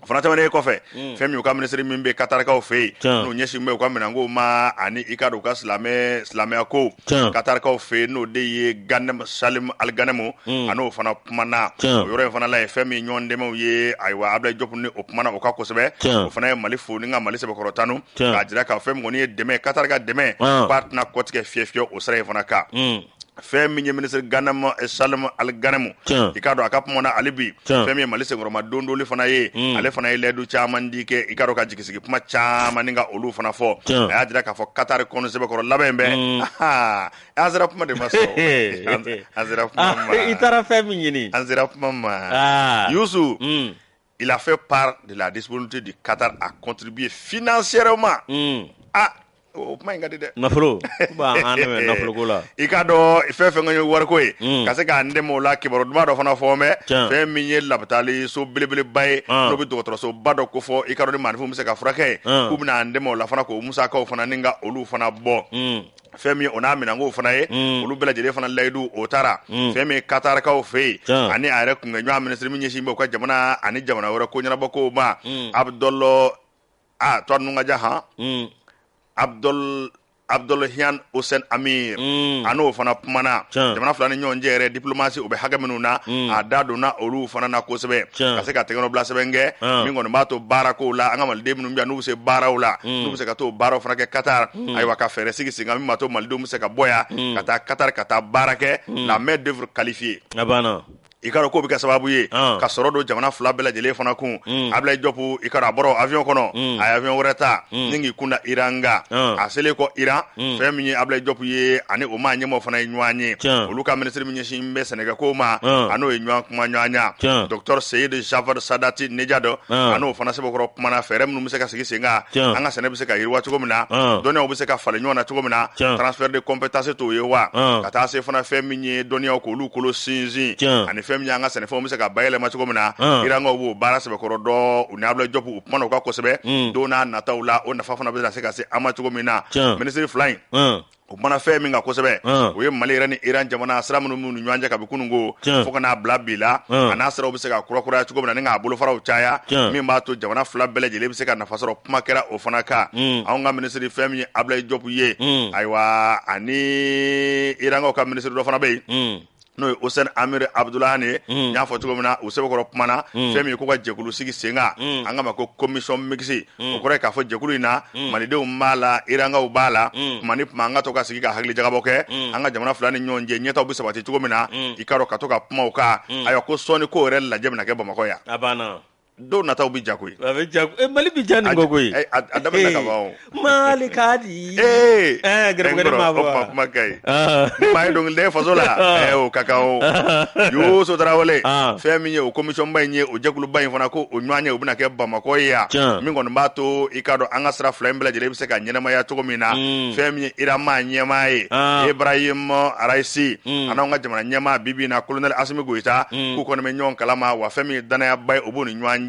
fana tɛmɛnen kɔfɛ fɛn min u ka ministre min bɛ Qatarikaw fɛ yen n'o ɲɛsin bɛ u ka minɛnko ma ani i k'a dɔn u ka silamɛya ko Qatarikaw fɛ yen n'o de ye Ganem Salim Al Ganemu a n'o fana kumana o yɔrɔ in fana la ye fɛn min ɲɔgɔn dɛmɛw ye ayiwa Ablaye Diop ni o kumana o ka kosɛbɛ o fana ye Mali fo ni ka Mali sɛbɛkɔrɔ tanu k'a jira k'a fɛn min kɔni ye dɛmɛ Qatar ka dɛmɛ k'a tɛna kɔtigɛ fiyewu o sira in fana kan fɛn min ye ministre Ganem Salim Al Ganemu i k'a dɔn a ka kuma na ale bi fɛn min ye Mali senkɔrɔma dondoli fana ye ale fana ye layidu caman di kɛ i k'a dɔn ka jigisigi kuma caman ni ka olu fana fɔ a y'a jira k'a fɔ Qatar kɔnɔ sɛbɛkɔrɔ labɛn bɛ an sera kuma de ma sɔrɔ an sera kuma ma i taara fɛn min ɲini an sera kuma ma Youssou il a fait part de la disponibilité du Qatar à contribuer financièrement o kuma in ka di dɛ nafolo ba an ne nafolo ko la I ka dɔn fɛn fɛn ka wari ko ye ka se k'an dɛmɛ o la kibaru duman dɔ fana fɔ mɛ fɛn min ye labitali so belebeleba ye n'o bɛ dɔgɔtɔrɔsoba dɔ ko fɔ I ka dɔn ni maanifinw bɛ se ka furakɛ k'u bɛna an dɛmɛ o la fana k'o musakaw fana ni ka olu fana bɔ fɛn min o n'a minɛnkow fana ye olu bɛɛ lajɛlen fana layidu o taara fɛn min katarikaw fɛ yen ani a yɛrɛ kunkɛɲɔgɔn minisiri min ɲɛsin bɛ u ka jamana ani jamana wɛrɛ ko ɲɛnabɔ kow ma Abdolo tɔ ninnu ka ja Abdulhian Hussein Amir ano fana kumana jamana fila ni ɲɔgɔn cɛ yɛrɛ diplomasi o bɛ hakɛ minnu na a da donna olu fana na kosɛbɛ ka se ka tɛgɛnɔ bila sɛbɛn kɛ min kɔni b'a to baara kow la an ka maliden minnu bɛ yan n'u bɛ se baaraw la n'u bɛ se ka t'o baaraw fana kɛ Qatar ayiwa ka fɛɛrɛ sigi sen kan min b'a to malidenw bɛ se ka bɔ yan ka taa Qatar ka taa baara kɛ la main d'œuvre qualifiée I ka dɔn k'o bɛ kɛ sababu ye ka sɔrɔ don jamana fila bɛɛ lajɛlen fana kun Ablaye Diop I ka dɔn a bɔra avion kɔnɔ a ye avion wɛrɛ ta ni k'i kunda Iran kan a selen kɔ Iran fɛn min ye Ablaye Diop ye ani o maa ɲɛmaaw fana ye ɲɔgɔn ye olu ka minisiri min ɲɛsin bɛ Sɛnɛgal ko ma a n'o ye ɲɔgɔn kuma ɲɔgɔn ye Dr Seyid Jafar Sadati Nejado a n'o fana sɛbɛkɔrɔ kumana fɛɛrɛ minnu bɛ se ka sigi sen kan an ka sɛnɛ bɛ se ka yiriwa cogo min na dɔnniyaw bɛ se ka falen ɲɔgɔn na cogo min na transfert de compétence t'o ye wa ka taa se fana fɛn min ye dɔnniyaw k'olu kolo sinsin ani fɛn min ye an ka sɛnɛfɛnw bɛ se ka bayɛlɛma cogo min na Irankaw b'o baara sɛbɛkɔrɔ dɔ u ni Ablaye Diop u kumana u ka kosɛbɛ don n'a nataw la o nafa fana bɛ se ka se an ma cogo min na minisiri fila in o kumana fɛn min kan kosɛbɛ o ye Mali yɛrɛ ni Iran jamana sira minnu ni ɲɔgɔn cɛ kabi kununko fo ka n'a bila bi la a n'a siraw bɛ se ka kurakuraya cogo min na ni k'a bolofaraw caya min b'a to jamana fila bɛɛ lajɛlen bɛ se ka nafa sɔrɔ kuma kɛra o fana kan anw ka minisiri fɛn min ye Ablaye Diop ye ayiwa ani Irankaw ka minisiri dɔ fana bɛ yen n'o ye Hussein Amir Abdoulahane n y'a fɔ cogo min na u sɛbɛkɔrɔ kumana fɛn min ye ko ka jɛkulu sigi sen kan an ka ma ko commission mixte o kɔrɔ ye k'a fɔ jɛkulu in na malidenw b'a la Irankaw b'a la tuma ni tuma an ka to ka sigi ka hakili jagabɔ kɛ an ka jamana fila ni ɲɔgɔn cɛ ɲɛtaw bɛ sabati cogo min na I ka dɔn ka to ka kuma o kan ayiwa ko sɔɔni ko yɛrɛ lajɛ bɛna kɛ Bamakɔ yan a banna dɔw nataw bɛ ja koyi a bɛ ja Mali bɛ ja nin ko koyi a daminɛ ka ban Mali ka di gɛrɛgɛrɛ ma fɔ kuma ka ɲi ni maa ye dɔnkiliden faso la o ka kan o Yoso Tarawele fɛn min ye o commission ba in ye o jɛkuluba in fana ko o ɲɔgɔn ye o bɛna kɛ Bamakɔ ye yan min kɔni b'a to I ka dɔn an ka sira fila in bɛɛ lajɛlen bɛ se ka ɲɛnamaya cogo min na fɛn min ye Iran maa ɲɛmaa ye Ibrahim Raisi a n'anw ka jamana ɲɛmaa bi bi in na colonel Asimi Goita k'u kɔni bɛ ɲɔgɔn kalama wa fɛn min ye danayaba ye o b'o ni ɲɔgɔn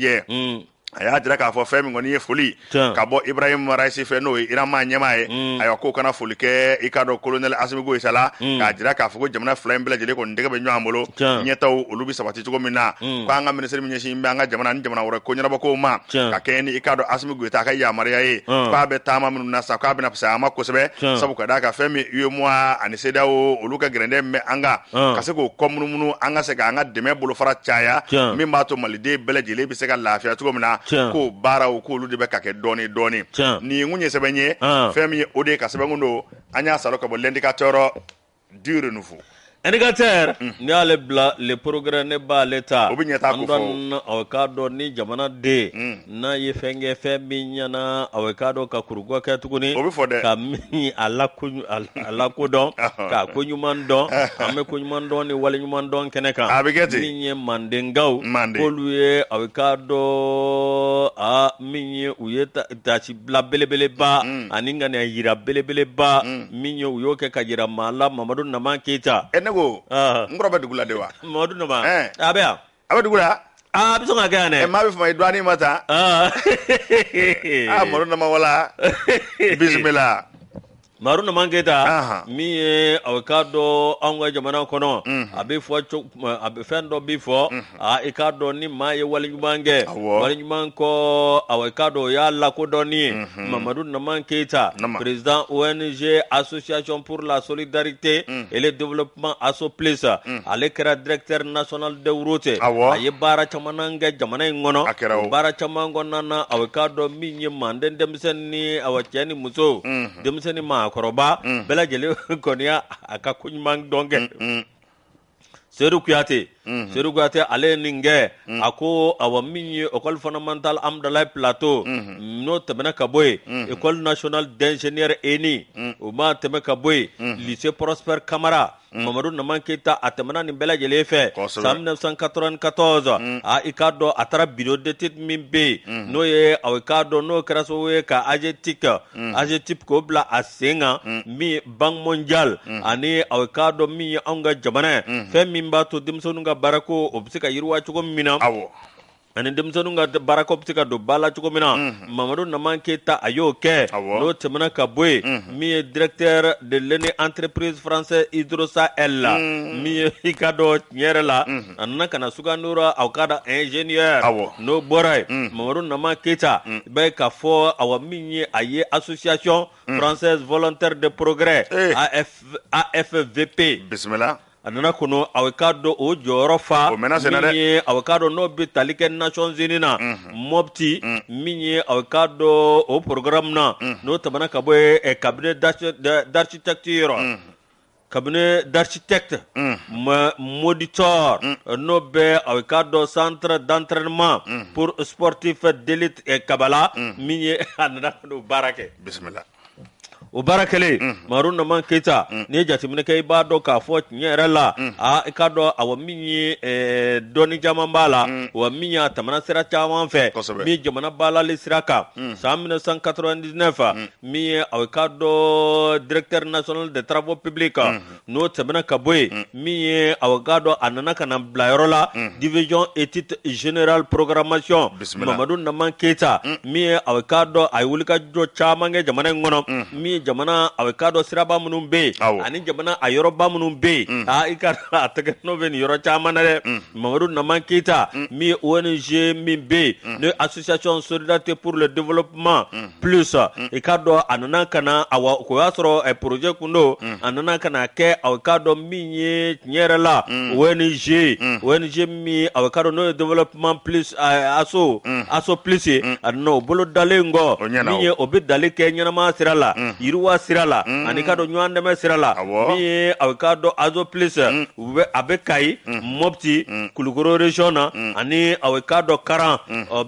a y'a jira k'a fɔ fɛn min kɔni ye foli ka bɔ Ibrahim Raisi fɛ n'o ye Iran maa ɲɛmaa ye ayiwa k'o kana foli kɛ I ka dɔn colonel Asimi Goita la k'a jira k'a fɔ ko jamana fila in bɛɛ lajɛlen kɔni dɛgɛ bɛ ɲɔgɔn bolo ɲɛtaw olu bɛ sabati cogo min na ko an ka minisiri min ɲɛsin bɛ an ka jamana ni jamana wɛrɛ ko ɲɛnabɔ kow ma ka kɛɲɛ ni I ka dɔn Asimi Goita a ka yamaruya ye k'a bɛ taama minnu na sa k'a bɛna fisaya an ma kosɛbɛ sabu ka d'a kan fɛn min UEMOA ani CEDEAO olu ka gɛrɛndɛ bɛ an kan ka se k'o kɔ munumunu an ka se ka an ka dɛmɛ bolofara caya min b'a to maliden bɛɛ lajɛlen bɛ se ka lafiya cogo min na k'o baaraw k'olu de bɛ ka kɛ dɔɔni dɔɔni nin kun ye sɛbɛn ye fɛn min ye o de ka sɛbɛn don an y'a salo ka bɔ l'indicateur du renouveau indicateur ni y'ale bila le progrès ne b'ale ta o bɛ ɲɛtaa ko fɔ aw k'a dɔn ni jamana den n'a ye fɛn kɛ fɛn min ɲɛna aw k'a dɔn ka kurugɔ kɛ tuguni o bɛ fɔ dɛ ka min a lakodɔn ka ko ɲuman dɔn an bɛ ko ɲuman dɔn ni wale ɲuman dɔn kɛnɛ kan a bɛ kɛ ten min ye mandenkaw k'olu ye aw k'a dɔn min ye u ye tasibila belebeleba ani ŋaniya yira belebeleba min ye u y'o kɛ ka yira maa la Mamadu Naman Keita ne ko n kɔrɔ bɛ dugu la de wa Mamadu Naman a bɛ yan a bɛ dugu la a bɛ sɔn ka kɛ yan dɛ maa bɛ fɔ ma ye douane ma ta Mamadu Naman wala bisimila Mamadu Naman Keita min ye aw k'a dɔn anw ka jamana kɔnɔ a bɛ fɔ a bɛ fɛn dɔ bi fɔ i k'a dɔn ni maa ye wale ɲuman kɛ wale ɲuman kɔ aw k'a dɔn o y'a lakodɔnni ye Mamadu Naman Keita président ONG Association pour la Solidarité et le Développement ASOPLIS ale kɛra directeur national de route a ye baara caman kɛ jamana in kɔnɔ baara caman kɔnɔna na aw k'a dɔn min ye manden denmisɛnnin ni aw cɛ ni muso denmisɛnnin ma kɔrɔba bɛɛ lajɛlen kɔni y'a ka ko ɲuman dɔn kɛ Seydou Kuyate Seydou Kouyaté ale ninge ako awa minye école fondamentale Amdalaye Plateau no temena kaboy école nationale d'ingénieur ENI o ma teme kaboy lycée Prosper Camara Mamadou Naman Keita a temena ni bela jele fe 1994 a ikado atara bureau d'études mimbe no ye awikado no krasowe ka AGETIP ko bla asenga mi bank mondial ani awikado mi anga jamana fe mimba to dimsonunga barako obsika yirwa chuko mina ani demsanunga barako obsika do bala chuko mina Mamadou Naman Keita ayo ke no temana kaboy mi directeur de l'ENE entreprise française Hydrosahel mi ikado nyerela anna kana sugandura awkada ingénieur no boray Mamadou Naman Keita be ka fo awami aye association française volontaire de progrès AFVP bismillah anana kono awekado o jorofa minye awekado no bitalike Nations Unies na mopti minye awekado o programme na no tabana kaboy e cabinet d'architecture cabinet d'architecte moniteur no be awekado centre d'entraînement pour sportifs d'élite et kabala minye anana kono barake bismillah o barakele Mamadou Naman Keita ne jatimine kay ba do ka fo nyere la a ikado awa minyi doni jamambala wa minya tamana sira chawan fe mi jamana bala le siraka 1999 mi awikado directeur national des travaux publics no tamana kaboy mi awikado anana kana blayorola division études générale programmation Mamadou Naman Keita mi awikado ayulika jo chamange jamana ngono mi jamana awekado siraba munun be ani jamana ayoroba munun be ikara atagano ben yoro chamana de Mamadou Naman Keita mi ONG mi be ne association solidarité pour le développement plus ikado anana kana awa ko yasro e projet kundo anana kana ke awekado mi nyerela ONG mi awekado no développement plus aso plus no bolo dalengo mi obi dale ke nyama sirala Iruwa sirala anikado nywande me sirala mi awekado azo plus abekai mopti kulukoro regiona ani awekado karan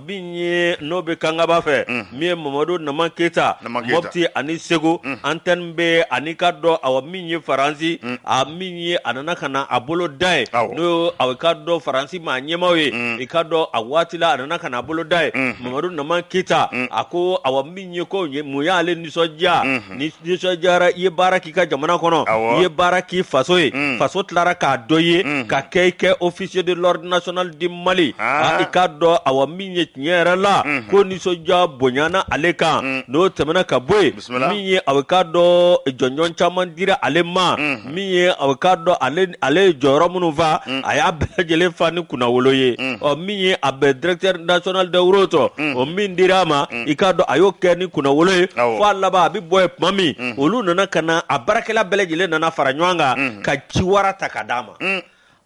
binye nobe kangaba fe mi Mamadou Naman Keita mopti ani sego antenne be anikado awaminye faransi aminye anana kana abolo dai no awekado faransi ma nyemawe ikado awatila anana kana abolo dai Mamadou Naman Keita ako awaminye ko muyale nisoja ni sojara ye baraki ka jamana kono ye baraki faso tlara ka doye ka keke officier de l'ordre national du Mali ikado awaminye nyera la ko ni soja bonyana aleka no temana ka boy minye awekado jonjon chaman dira alema minye awekado ale joro munuva aya bejele fani kuna woloye o minye abe directeur national de route o mindirama ikado ayoke ni kuna woloye fa laba bi boy mami olu nana kana abarakela belejele nana faranywanga ka chiwara takadama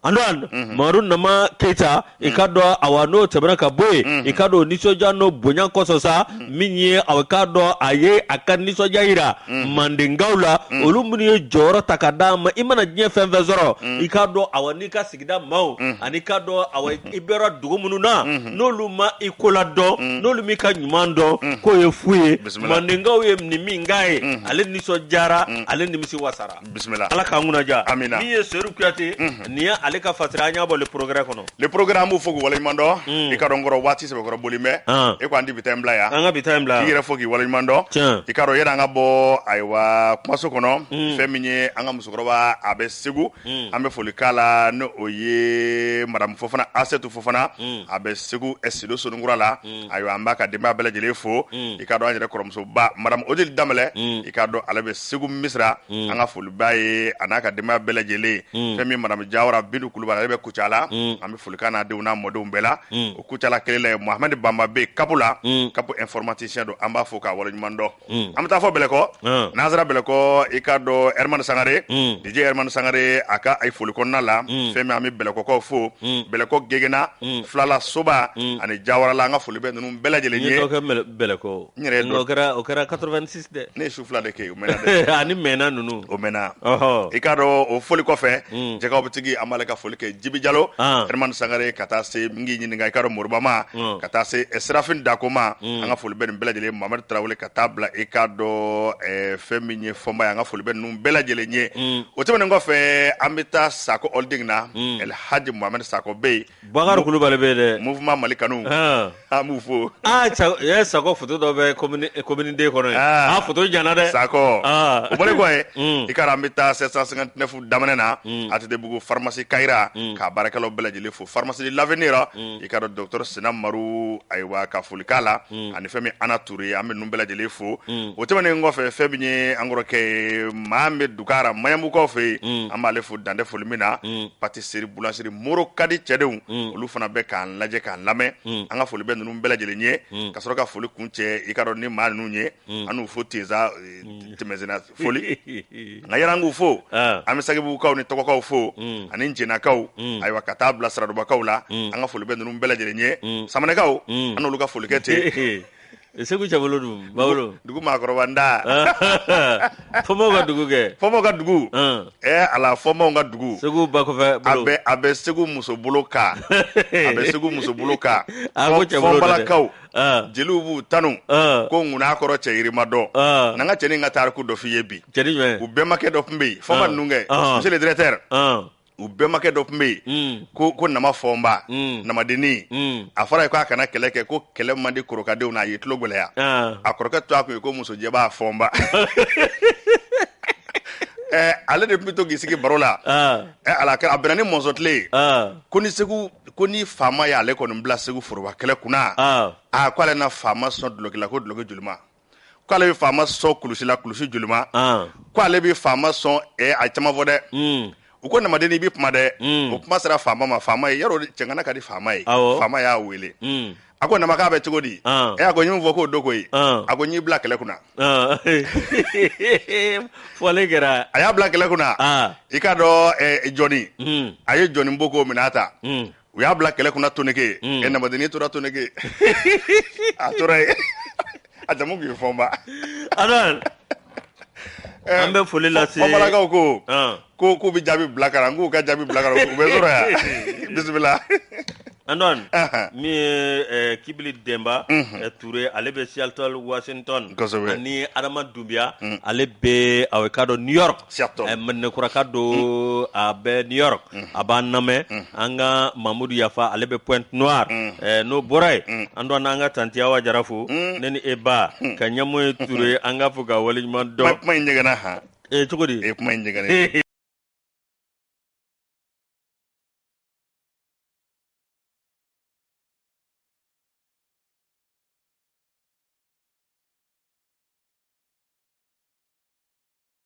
Andan Mamadou Naman Keita ikado awano tebana kaboy ikado nisoja no bonyan kososa minye awakado aye akan nisoja ira mandingaula olumuni joro takadama imana nye fenvezoro ikado awanika sigida mau anikado awai ibera dugumununa noluma ikolado nolumika nyumando ko yefuye mandingawe mnimi ngai ale nisojara ale nimisi wasara bismillah ala kanguna ja amina miye Seydou Kouyaté niya aleka fatiranya bo le programme kono le programme u fogu wala mando ikaro ngoro wati sebe ko bolime e ko andi bitem ya anga bitem la ire fogi wala mando ikaro yeda nga bo aywa kwaso kono feminye anga musukroba abe segu ambe folikala no oye madame Fofana asetu Fofana abe segu esido so ngura la aywa ambaka demba bele jele fo ikado anje koromso ba madame Odile Damele ikado alabe segu misra anga folibaye anaka demba bele jele femi madame Jawara Bindu Kuluba alebe kuchala ambe folikana de una modo mbela o kuchala kelele Mohamed Bamba be kapula kapu informaticien do amba foka wala mando amta fo beleko Nazara beleko ikado Herman Sangare DJ Herman Sangare aka ay folikonna la femi ami beleko ko fo beleko gegena flala soba ani Jawara la nga folibe num bela jele nye to beleko o kera 86 de ne soufla de ke o mena de ani mena nunu o mena ikado o foliko fe je ka obtigi amale ka foli kɛ Jibi Jalo Herman Sangare ka taa se ngi ɲininka i ka Moribama ka taa se Serafin Dakoma an ka foli bɛ nin bɛɛ lajɛlen Mamadu Tarawele ka taa bila i ka dɔ fɛn min ye fɔmba ye an ka foli bɛ ninnu bɛɛ lajɛlen ye o tɛmɛnen kɔfɛ an bɛ taa Sako Holding na El Hadji Mohamed Sako bɛ yen Bakari Kulubali bɛ dɛ Mouvement Mali Kanu an b'u fo Sako photo dɔ bɛ commune D kɔnɔ ye photo jana dɛ Sako o bɔlen kɔ i ka an bɛ taa 759 daminɛ na Attebugu pharmacie Kayira ka baarakɛlaw bɛɛ lajɛlen fo pharmacie de l'avenir i ka docteur Sina Maru ayiwa ka foli k'a la ani fɛn min Ana Touré an bɛ ninnu bɛɛ lajɛlen fo o tɛmɛnen kɔfɛ fɛn min ye an kɔrɔkɛ maa min bɛ Dukara Maɲanbukaw fɛ yen an b'ale fo dantɛ foli min na pâtisserie boulangerie Moro Kadi cɛdenw olu fana bɛ k'an lajɛ k'an lamɛn an ka foli bɛ ninnu bɛɛ lajɛlen ye ka sɔrɔ ka foli kun cɛ i ka dɔn ni maa ninnu ye an n'u fo Teza tɛmɛsenna foli nka yɛrɛ an k'u fo an bɛ Sagibugukaw ni Tɔgɔkaw fo ani Jɛnakaw ayiwa ka taa bila Siradubakaw la an ka foli bɛ ninnu bɛɛ lajɛlen ye Samanɛkaw an n'olu ka foli kɛ ten Segu cɛbolo dun Bawolo dugu maakɔrɔba nda fɔmɔw ka dugu kɛ fɔmɔw ka dugu ala fɔmɔw ka dugu Segu ba kɔfɛ bolo a bɛ Segu muso bolo ka a bɛ Segu muso bolo ka fɔbalakaw jeliw b'u tanu ko ŋuna kɔrɔ cɛ yirima dɔn n'an ka cɛnin ka tariku dɔ f'i ye bi u bɛnbakɛ dɔ tun bɛ yen fɔma ninnu kɛ monsieur le directeur u bɛnbakɛ dɔ tun bɛ yen ko nama fɔnba namadennin a fɔra ye k'a kana kɛlɛ kɛ ko kɛlɛ man di korokadenw na a ye tulo gɛlɛya a kɔrɔkɛ to a kun ye ko musojɛ b'a fɔnba ale de tun bɛ to k'i sigi baro la a bɛnna ni mɔnzɔn tile ye ko ni Segu ko ni faama y'ale kɔni bila Segu foroba kɛlɛ kunna ko ale na faama sɔn duloki la ko duloki jolima ko ale bɛ faama sɔn kulusi la kulusi jolima ko ale bɛ faama sɔn a caman fɔ dɛ u ko namadennin i bɛ kuma dɛ o kuma sera faama ma faama ye yarɔ cɛngana ka di faama ye faama y'a wele a ko nama k'a bɛ cogo di a ko ɲin fɔ k'o do koyi a ko ɲ'i bila kɛlɛ kunna fɔlen kɛra a y'a bila kɛlɛ kunna i ka dɔn Jɔni a ye Jɔni Boko minɛ ta u y'a bila kɛlɛ kunna Toneke namadennin tora Toneke a tora yen a jamu tun ye fɔnba an bɛ foli lase Bamanankaw ko k'u bɛ jaabi bila ka na k'u ka jaabi bila ka na u bɛ sɔrɔ yan bisimila Andon min ye Kibili Demba Touré ale bɛ Seattle Washington ani Adama Dunbiya ale bɛ a ka dɔn New York Mɛnɛkuraka don a bɛ New York a b'an lamɛn an ka Mamudu Yafa ale bɛ Pointe Noire n'o bɔra yen an dɔn n'an ka tanti Awa Jara fo ne ni e ba ka Ɲɛmɔgɔ Touré an ka fɔ ka waleɲuman dɔn kuma in ɲɛgɛnna cogo di kuma in ɲɛgɛnna